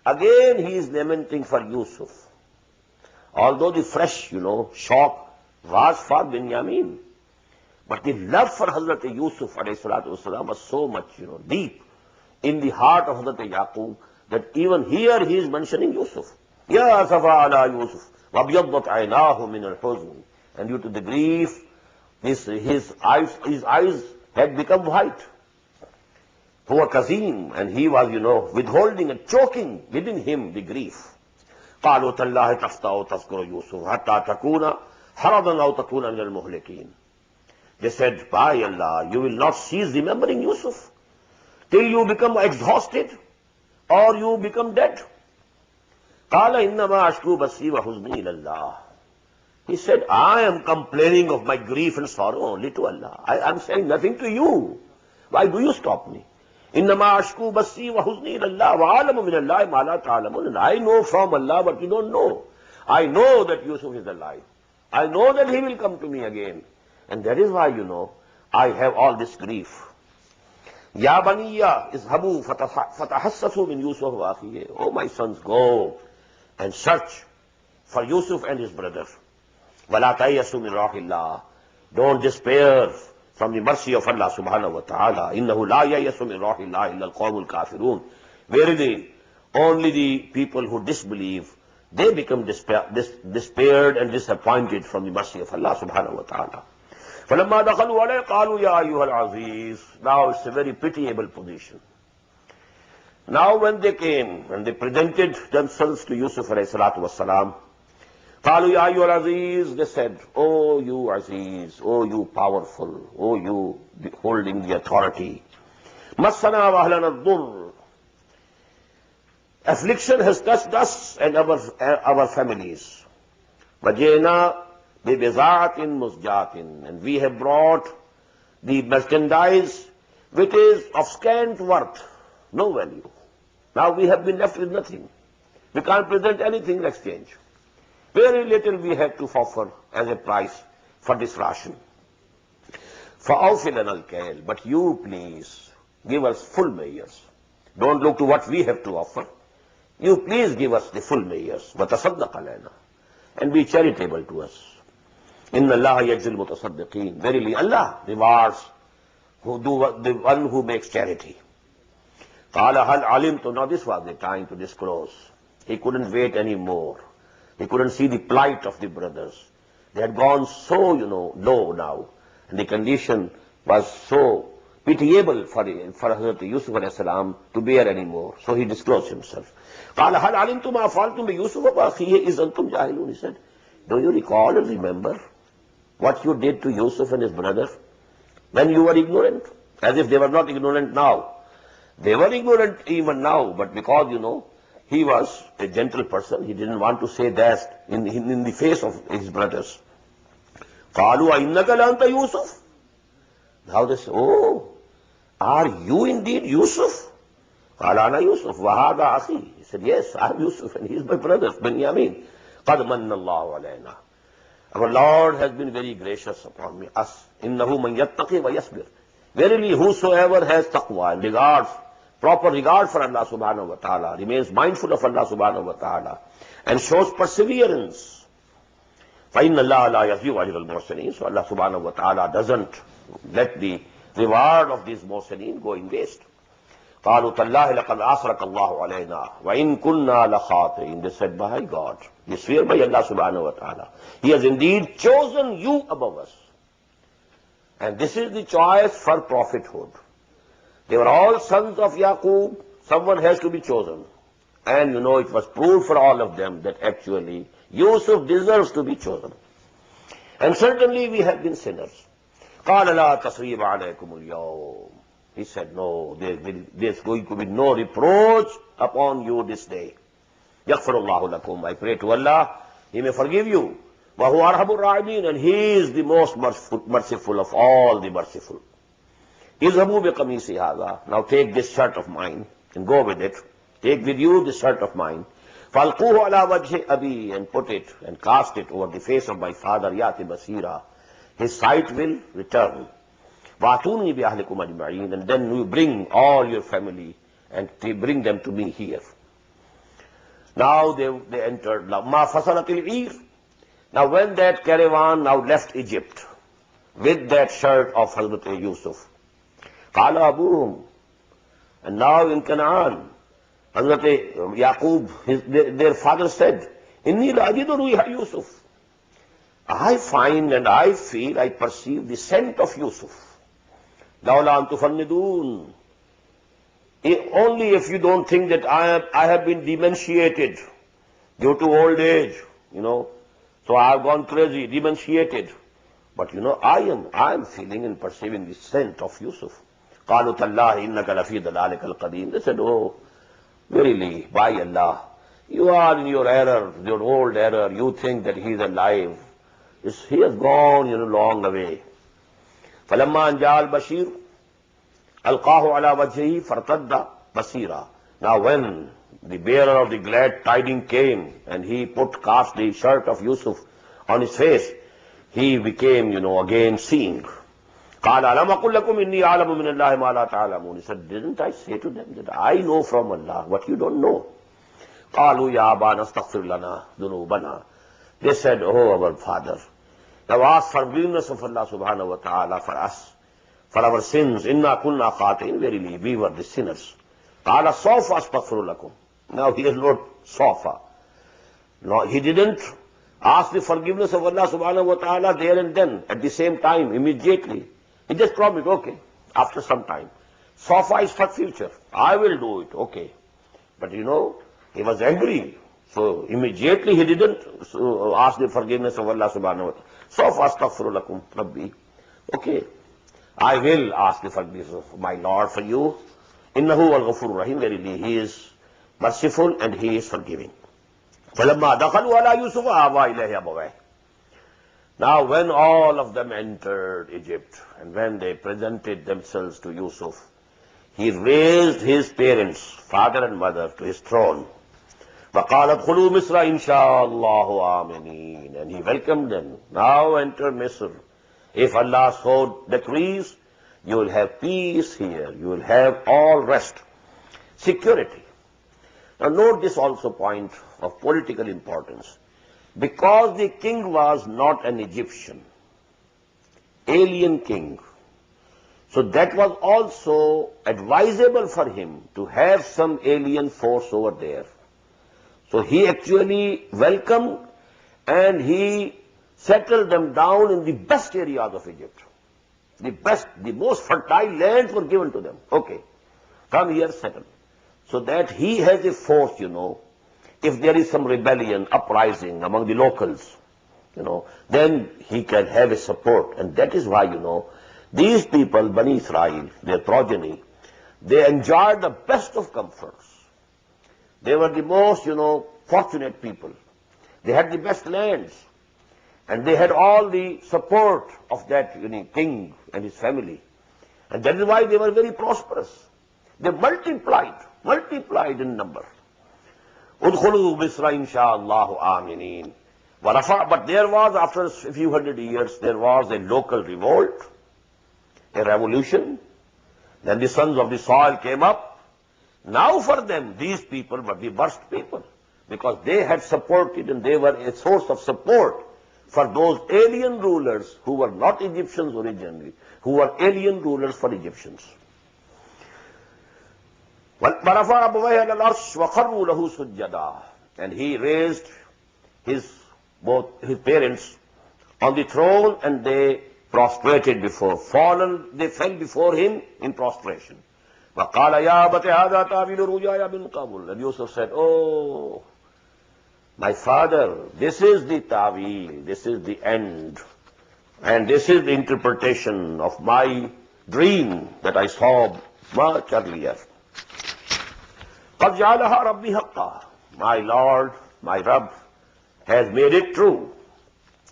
again he is lamenting for Yusuf. Although the fresh, shock was for Binyamin. But the love for Hazrat Yusuf ﷺ was so much, deep in the heart of Hazrat Yaqub that even here he is mentioning Yusuf. Ya safa ala Yusuf, wabiyaddat aynahu min al-huzn. And due to the grief, his eyes had become white. Poor Kazim, and he was, withholding and choking within him the grief. قالوا تالله تفتأ تذكر يوسف حتى تكون حرضا أو تكون من المهلكين. They said, by Allah, you will not cease remembering Yusuf till you become exhausted or you become dead. قال إنما أشكو بثي وحزني إلى الله. He said, I am complaining of my grief and sorrow only to Allah. I am saying nothing to you. Why do you stop me? إنما أشكو بثي وحزني إلى الله وأعلم من الله ما لا تعلمون. And I know from Allah what you don't know. I know that Yusuf is alive. I know that he will come to me again. And that is why, I have all this grief. Ya baniya izhabu fatahassasu min Yusuf wa akhihi. Oh my sons, go and search for Yusuf and his brother. Wala tayassu min rahillah. Don't despair from the mercy of Allah subhanahu wa ta'ala. Innahu la yayassu min rahillah illa al-qawmul kafirun. Verily, only the people who disbelieve, they become despaired and disappointed from the mercy of Allah subhanahu wa ta'ala. فَلَمَّا دَخَلُوا عَلَيْهِ قَالُوا يَا أَيُّهَا الْعَزِيزُ. Now it's a very pitiable position. Now when they came and they presented themselves to Yusuf alayhi salatu wassalam, قَالُوا يَا أَيُّهَا الْعَزِيزُ. They said, oh you Aziz, oh you powerful, oh you holding the authority. مَسَّنَا وَأَهْلَنَا الضُّرُّ. Affliction has touched us and our families. وَجِئْنَا بِبِضَاعَةٍ مُزْجَاةٍ. And we have brought the merchandise which is of scant worth, no value. Now we have been left with nothing. We can't present anything in exchange. Very little we have to offer as a price for this ration. فَأَوْفِ لَنَا الْكَيْلَ. But you please give us full measures. Don't look to what we have to offer. You please give us the full measures. وَتَصَدَّقَ عَلَيْنَا. And be charitable to us. إِنَّ اللَّهَ يَجْزِي الْمُتَصَدِّقِينَ. Verily Allah rewards the one who makes charity. قَالَ هَلْ عَلِمْتُ. Now this was the time to disclose. He couldn't wait any more. He couldn't see the plight of the brothers. They had gone so, low now. And the condition was so pitiable for Hazrat Yusuf alayhi salam to bear anymore. So he disclosed himself. قَالَ هَلْ عَلِمْتُ مَا فَعَلْتُمْ بِيُوسُفَ وَأَخِيهِ إِذْ أَنْتُمْ جَاهِلُونَ. He said, do you recall and remember what you did to Yusuf and his brother when you were ignorant? As if they were not ignorant now. They were ignorant even now, but because, he was a gentle person, he didn't want to say that in the face of his brothers. قَالُوا أَإِنَّكَ لَأَنْتَ يُوسُفُ. Now they say, oh, are you indeed Yusuf? قَالَ أَنَا يُوسُفُ وَهَذَا أَخِي. He said, yes, I am Yusuf and he is my brother, Binyamin. قَدْ مَنَّ اللَّهُ عَلَيْنَا. Our Lord has been very gracious upon us. إِنَّهُ مَنْ يَتَّقِي وَيَصْبِرْ. Verily, whosoever has taqwa and regards, proper regard for Allah subhanahu wa ta'ala, remains mindful of Allah subhanahu wa ta'ala, and shows perseverance. فَإِنَّ اللَّهَ لَا يَضِيعُ أَجْرَ الْمُحْسِنِينَ. So Allah subhanahu wa ta'ala doesn't let the reward of these muhsinin go in waste. قَالُوا تَاللَّهِ لَقَدْ أَثْرَكَ اللَّهُ عَلَيْنَا وَإِن كُنَّا لَخَاطِئِينَ. They said, by God, we swear by Allah subhanahu wa ta'ala, He has indeed chosen you above us. And this is the choice for prophethood. They were all sons of Yaqub. Someone has to be chosen. And it was proved for all of them that actually Yusuf deserves to be chosen. And certainly we have been sinners. قَالَ لَا تَصْرِيبَ عَلَيْكُمُ الْيَوْمِ. He said, no, there's going to be no reproach upon you this day. يَغْفِرُ اللَّهُ لَكُمْ. I pray to Allah, He may forgive you. وَهُوَ أَرْحَمُ الرَّاحِمِينَ. And He is the most merciful of all the merciful. اذهبوا بقميصي هذا. Now take this shirt of mine and go with it. Take with you this shirt of mine. فَالْقُوهُ عَلَى وَجْهِ أَبِي. And put it and cast it over the face of my father. يَأْتِ بَصِيرًا. His sight will return. وَأَتُونِي بِأَهْلِكُمْ أَجْمَعِينَ. And then you bring all your family and bring them to me here. Now they entered. مَا فَصَلَتِ الْعِيرُ. Now when that caravan now left Egypt with that shirt of Hazrat Yusuf, قَالَ أَبُوهُمْ. And now in Canaan, Hazrat Yaqub, their father said, إِنِّي لَأَجِدُ رُيحَ يُوسُف. I find and I feel, I perceive the scent of Yusuf. لَوْلَا أَن تُفَنِّدُونَ. Only if you don't think that I have been dementiated due to old age, so I have gone crazy, dementiated. But I am feeling and perceiving the scent of Yusuf. قَالُوا تَاللَّهِ إِنَّكَ لَفِي ضَلَالِكَ الْقَدِيمِ. They said, oh, verily, by Allah, you are in your error, your old error. You think that he is alive. He has gone, long away. فَلَمَّا أَنْ جَاءَ الْبَشِيرُ أَلْقَاهُ عَلَى وَجْهِهِ فَارْتَدَّ بَصِيرًا. Now when the bearer of the glad tidings came and he cast the shirt of Yusuf on his face, he became, again seeing. قَالَ أَلَمْ أَقُلْ لَكُمْ إِنِّي أَعْلَمُ مِنَ اللَّهِ مَا لَا تَعْلَمُونَ. He said, didn't I say to them that I know from Allah what you don't know? قَالُوا يَا أَبَانَا اسْتَغْفِرْ لَنَا ذُنُوبَنَا. They said, oh, our father, now ask forgiveness of Allah subhanahu wa ta'ala for us, for our sins. إِنَّا كُنَّا خَاطِئِينَ. Verily, we were the sinners. قَالَ سَوْفَ أَسْتَغْفِرُ لَكُمْ. Now he is not Sofa. No, he didn't ask the forgiveness of Allah subhanahu wa ta'ala there and then, at the same time, immediately. He just promised, okay, after some time. Sofa is for future. I will do it, okay. But he was angry. So immediately he didn't ask the forgiveness of Allah subhanahu wa ta'ala. Sofa astaghfiru lakum rabbi. Okay, I will ask the forgiveness of my Lord for you. Innahu wal-ghafurur rahim. Verily, He is merciful and He is forgiving. فَلَمَّا دَخَلُوا عَلَى يُوسُفَ آوَى إِلَيْهِ أَبَوَيْهِ. Now when all of them entered Egypt and when they presented themselves to Yusuf, he raised his parents, father and mother, to his throne. وَقَالَ ادْخُلُوا مِصْرَ إِنْ شَاءَ اللَّهُ آمِنِينَ. And he welcomed them. Now enter Misr. If Allah so decrees, you will have peace here. You will have all rest, security. Now note this also point of political importance. Because the king was not an Egyptian, alien king, so that was also advisable for him to have some alien force over there. So he actually welcomed and he settled them down in the best areas of Egypt. The best, the most fertile lands were given to them. Okay, come here, settle. So that he has a force, if there is some rebellion, uprising among the locals, then he can have a support. And that is why, these people, Bani Israel, their progeny, they enjoyed the best of comforts. They were the most, fortunate people. They had the best lands. And they had all the support of that king and his family. And that is why they were very prosperous. They multiplied in number. Udkhulu Misra insha'Allahu aminin. But there was, after a few hundred years, there was a local revolt, a revolution. Then the sons of the soil came up. Now for them, these people were the worst people, because they had supported and they were a source of support for those alien rulers who were not Egyptians originally, who were alien rulers for Egyptians. And he raised both his parents on the throne and they prostrated before. They fell before him in prostration. وَقَالَ يَا أَبَتِ هَذَا تَأْوِيلُ رُؤْيَايَ مِنْ قَبْلُ. And Yusuf said, oh, my father, this is the ta'wil, this is the end, and this is the interpretation of my dream that I saw much earlier. قَدْ جَعَلَهَا رَبِّي حَقًّا. My Lord, my Rabb, has made it true.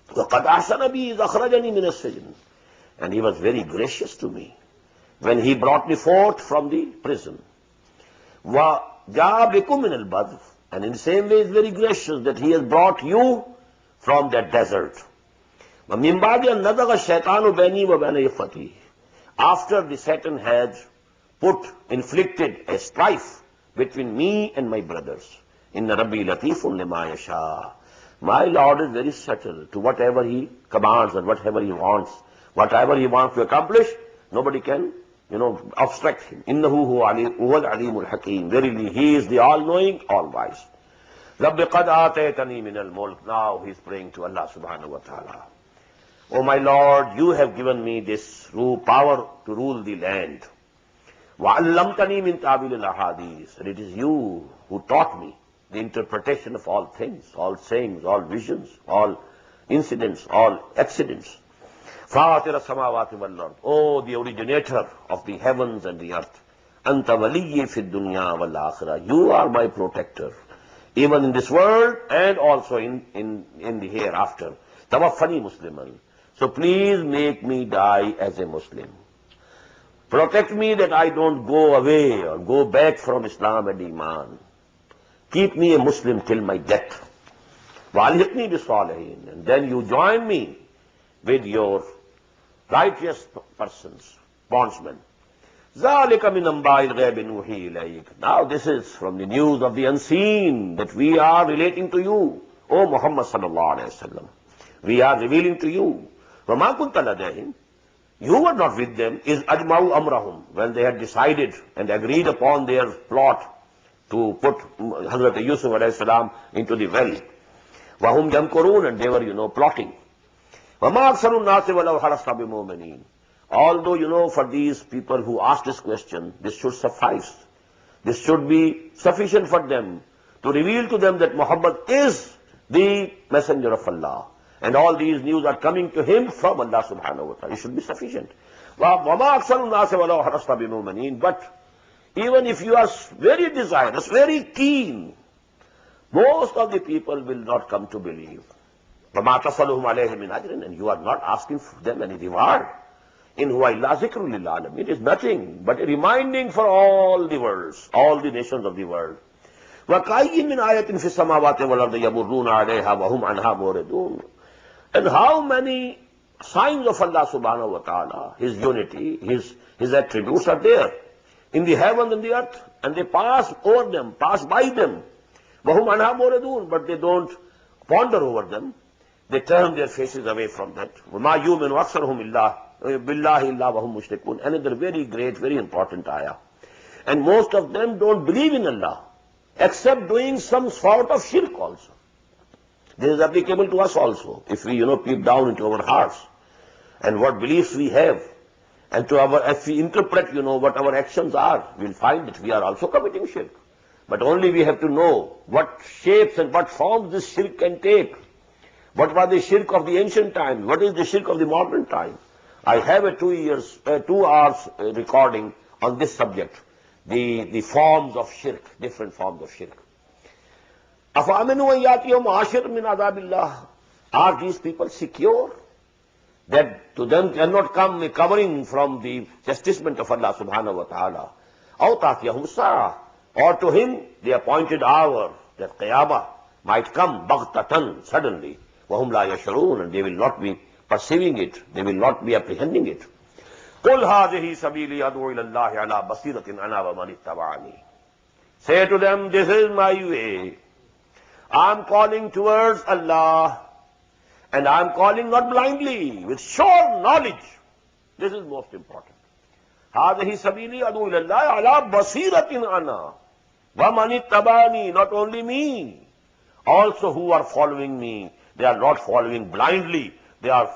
وَقَدْ أَحْسَنَ بِي إِذْ أَخْرَجَنِي مِنَ السِّجْنِ. And he was very gracious to me when he brought me forth from the prison. وَجَاءَ بِكُم مِنَ الْبَدْرِ. And in the same way, is very gracious that he has brought you from that desert. وَمِن بَعْدِ أَن نَزَغَ الشَّيْطَانُ بَيْنِي وَبَيْنَ إِخْوَتِي. After the Satan had inflicted a strife between me and my brothers. Inna Rabbi latifun lima yasha. My Lord is very subtle to whatever he commands and whatever he wants. Whatever he wants to accomplish, nobody can, obstruct him. Innahu huwal alimul hakim. Verily, he is the all-knowing, all-wise. Rabbi qad ataytani min al-mulk. Now he is praying to Allah subhanahu wa ta'ala. Oh my Lord, you have given me this power to rule the land. وَعَلَّمْتَنِي مِنْ تَعْوِيلِ الْأَحَادِيثِ. And it is you who taught me the interpretation of all things, all sayings, all visions, all incidents, all accidents. فَاطِرَ السَّمَاوَاتِ وَالْأَرْضِ. Oh, the originator of the heavens and the earth. أَنْتَ وَلِيِّي فِي الدُّنْيَا وَالْآخِرَةِ. You are my protector, even in this world and also in the hereafter. تَوَفَّنِي مُسْلِمًا. So please make me die as a Muslim. Protect me that I don't go away or go back from Islam and Iman. Keep me a Muslim till my death. وَأَلْحِقْنِي بِالصَّالِحِينَ. And then you join me with your righteous persons, bondsmen. ذَلِكَ مِنْ أَنْبَاءِ الْغَيْبِ نُوحِي إِلَيْكَ. Now this is from the news of the unseen that we are relating to you, O Muhammad sallallahu alayhi wa sallam. We are revealing to you. وَمَا كُنْتَ لَدَيْهِمْ. You were not with them, is ajma'u amrahum, when they had decided and agreed upon their plot to put Hazrat Yusuf alayhi salam into the well. Wahum yamkurun, and they were, plotting. وَمَا أَكْثَرُ النَّاسِ وَلَوْ حَرَصْتَ بِمُؤْمِنِينَ. Although, for these people who asked this question, this should suffice. This should be sufficient for them to reveal to them that Muhammad is the messenger of Allah. And all these news are coming to him from Allah subhanahu wa ta'ala. It should be sufficient. وَمَا أَكْثَرُ النَّاسِ وَلَوْ حَرَصْتَ بِمُؤْمِنِينَ. But even if you are very desirous, very keen, most of the people will not come to believe. وَمَا تَصَلُهُمْ عَلَيْهِ مِنْ أَجْرٍ. And you are not asking for them any reward. In huwa illa zikrun lil alamin. It is nothing but a reminding for all the worlds, all the nations of the world. وَكَأَيٍّ مِّنْ آيَةٍ فِي السَّمَاوَاتِ وَالْأَرْضِ يَمُرُّونَ عَلَيْهَا وَهُمْ عَنْهَا مُعْرِضُونَ. And how many signs of Allah subhanahu wa ta'ala, His unity, His attributes are there in the heaven and the earth, and they pass over them, pass by them. وَهُمْ عَنْهَا مُعْرِضُونَ. But they don't ponder over them. They turn their faces away from that. وَمَا يُؤْمِنُ أَكْثَرُهُمْ بِاللَّهِ إِلَّا وَهُمْ مُشْرِكُونَ. Another very great, very important ayah. And most of them don't believe in Allah, except doing some sort of shirk also. This is applicable to us also. If we, peep down into our hearts and what beliefs we have, and if we interpret, what our actions are, we'll find that we are also committing shirk. But only we have to know what shapes and what forms this shirk can take. What was the shirk of the ancient times? What is the shirk of the modern time? I have a 2 hours recording on this subject, the forms of shirk, different forms of shirk. أَفَأَمِنُوا أَن يَأْتِيَهُمْ عَاشِرٌ مِّنْ عَذَابِ اللَّهِ. Are these people secure that to them cannot come a covering from the chastisement of Allah subhanahu wa ta'ala? أَوْ تَأْتِيَهُمُ السَّاعَةُ. Or to him the appointed hour, that Qiyamah, might come baghtatan, suddenly. وَهُمْ لَا يَشْعُرُونَ. And they will not be perceiving it, they will not be apprehending it. قُلْ هَذِهِ سَبِيلِي أَدْعُو إِلَى اللَّهِ عَلَى بَصِيرَةٍ أَنَا وَمَنِ اتَّبَعَنِي. Say to them, this is my way. I am calling towards Allah, and I am calling not blindly, with sure knowledge. This is most important. هَذِهِ سَبِيلِي أَدْعُو إِلَى اللَّهِ عَلَى بَصِيرَةٍ أَنَا وَمَنِ اتَّبَعَنِي. Not only me, also who are following me, they are not following blindly, they are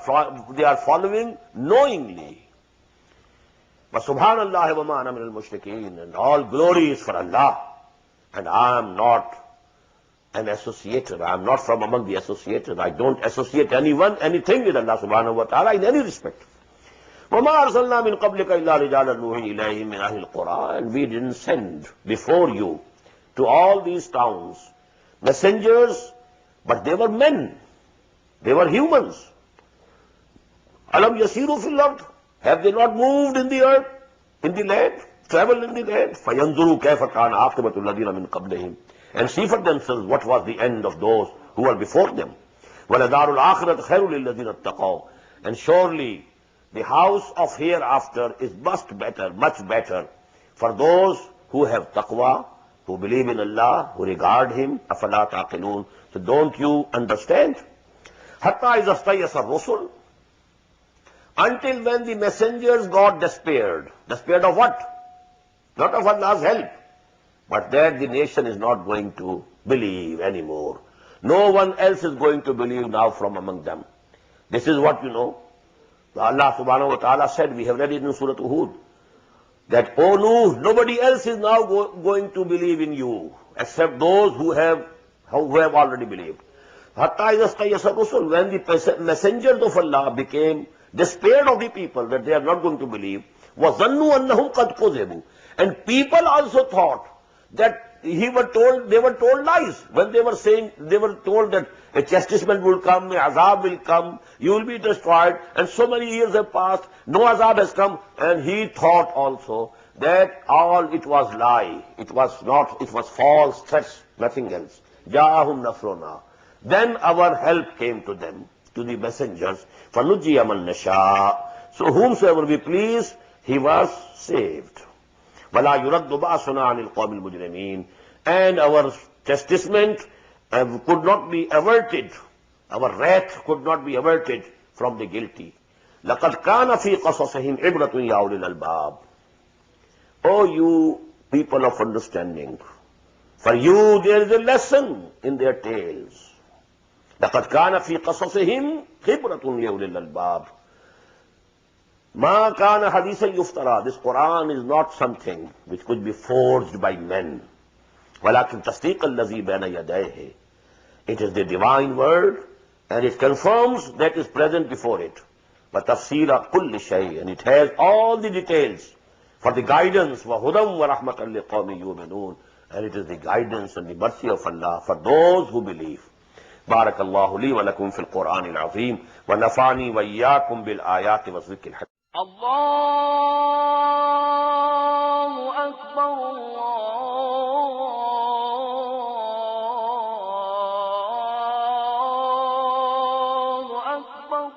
following knowingly. وَسُبْحَانَ اللَّهِ وَمَا أَنَا مِنَ الْمُشْرِكِينَ, and all glory is for Allah, and I am not an associator. I am not from among the associators. I don't associate anyone, anything with Allah subhanahu wa ta'ala in any respect. وَمَا أَرْسَلْنَا مِن قَبْلِكَ إِلَّا رِجَالًا نُوحِي إِلَيْهِم مِّنْ أَهْلِ الْقُرَىٰ, and we didn't send before you to all these towns messengers, but they were men, they were humans. أَلَمْ يَسِيرُوا فِي الْأَرْضِ, have they not moved in the earth, in the land, traveled in the land? فَيَنْظُرُوا كَيْفَ كَانَ عَاقِبَةُ الَّذِينَ مِن قَبْلِهِمْ, and see for themselves what was the end of those who were before them. وَلَدَارُ الْآخِرَةِ خَيْرٌ لِلَّذِينَ اتَّقَوْا, and surely the house of hereafter is much better for those who have taqwa, who believe in Allah, who regard Him. أَفَلَا تَعْقِلُونَ, so don't you understand? حَتَّى إِذَا اسْتَيَّسَ الرُّسُلُ, until when the messengers got despaired. Despaired of what? Not of Allah's help, but that the nation is not going to believe anymore. No one else is going to believe now from among them. This is what you know. Allah subhanahu wa ta'ala said, we have read it in Surah Hud, that, O Nuh, nobody else is now going to believe in you, except those who have already believed. Hatta idha istayasa rusul, when the messengers of Allah became despaired of the people that they are not going to believe, وَظَنُّوا أَنَّهُمْ قَدْ كُذِبُوا, and people also thought that they were told lies when they were saying, they were told that a chastisement will come, a azab will come, you will be destroyed, and so many years have passed, no azab has come, and he thought also that all it was lie, it was false threats, nothing else. جَاءَهُمْ نَصْرُنَا, then our help came to them, to the messengers. فَنُجِّيَ مَن نَشَاءُ, so whomsoever we please, he was saved. وَلَا يُرَدُّ بَأْسُنَا عَنِ الْقَوْمِ الْمُجْرِمِينَ, and our chastisement could not be averted, our wrath could not be averted from the guilty. لَقَدْ كَانَ فِي قَصَصِهِمْ عِبْرَةٌ يَا أُولِي الْأَلْبَابِ, O you people of understanding, for you there is a lesson in their tales. لَقَدْ كَانَ فِي قَصَصِهِمْ عِبْرَةٌ يَا أُولِي الْأَلْبَابِ. مَا كَانَ حَدِيثًا يُفْتَرَى, this Quran is not something which could be forged by men. وَلَكِنْ تَصْدِيقَ الَّذِي بَيْنَ يَدَيْهِ, it is the divine word, and it confirms that is present before it. وَتَفْسِيرَ كُلِّ شَيْءٍ, and it has all the details for the guidance. وَهُدًى وَرَحْمَةً لِقَوْمٍ يُؤْمِنُونَ, and it is the guidance and the mercy of Allah for those who believe. بارك الله لي ولكم في القرآن العظيم ونفعني وإياكم بالآيات والذكر الحكيم. الله أكبر الله أكبر.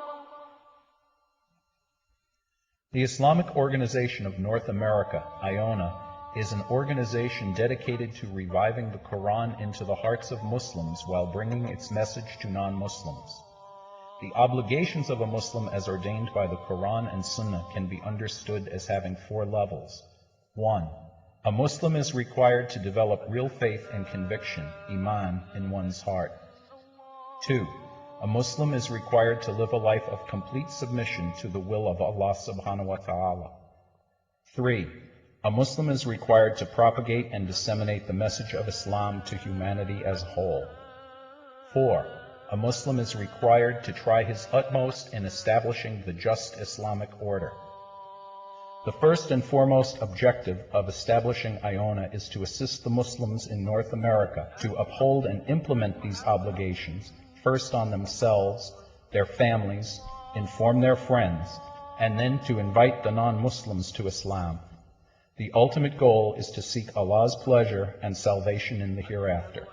The Islamic Organization of North America, IONA, is an organization dedicated to reviving the Quran into the hearts of Muslims while bringing its message to non-Muslims. The obligations of a Muslim as ordained by the Quran and Sunnah can be understood as having 4 levels. 1. A Muslim is required to develop real faith and conviction, iman, in one's heart. 2. A Muslim is required to live a life of complete submission to the will of Allah subhanahu wa ta'ala. 3. A Muslim is required to propagate and disseminate the message of Islam to humanity as a whole. 4. A Muslim is required to try his utmost in establishing the just Islamic order. The first and foremost objective of establishing IONA is to assist the Muslims in North America to uphold and implement these obligations, first on themselves, their families, inform their friends, and then to invite the non-Muslims to Islam. The ultimate goal is to seek Allah's pleasure and salvation in the hereafter.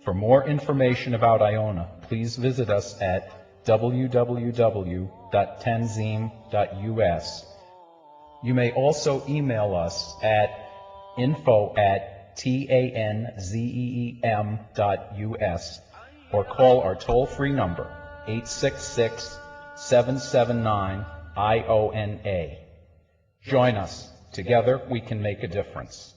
For more information about IONA, please visit us at www.tanzeem.us. You may also email us at info@tanzeem.us or call our toll-free number 866-779-IONA. Join us. Together we can make a difference.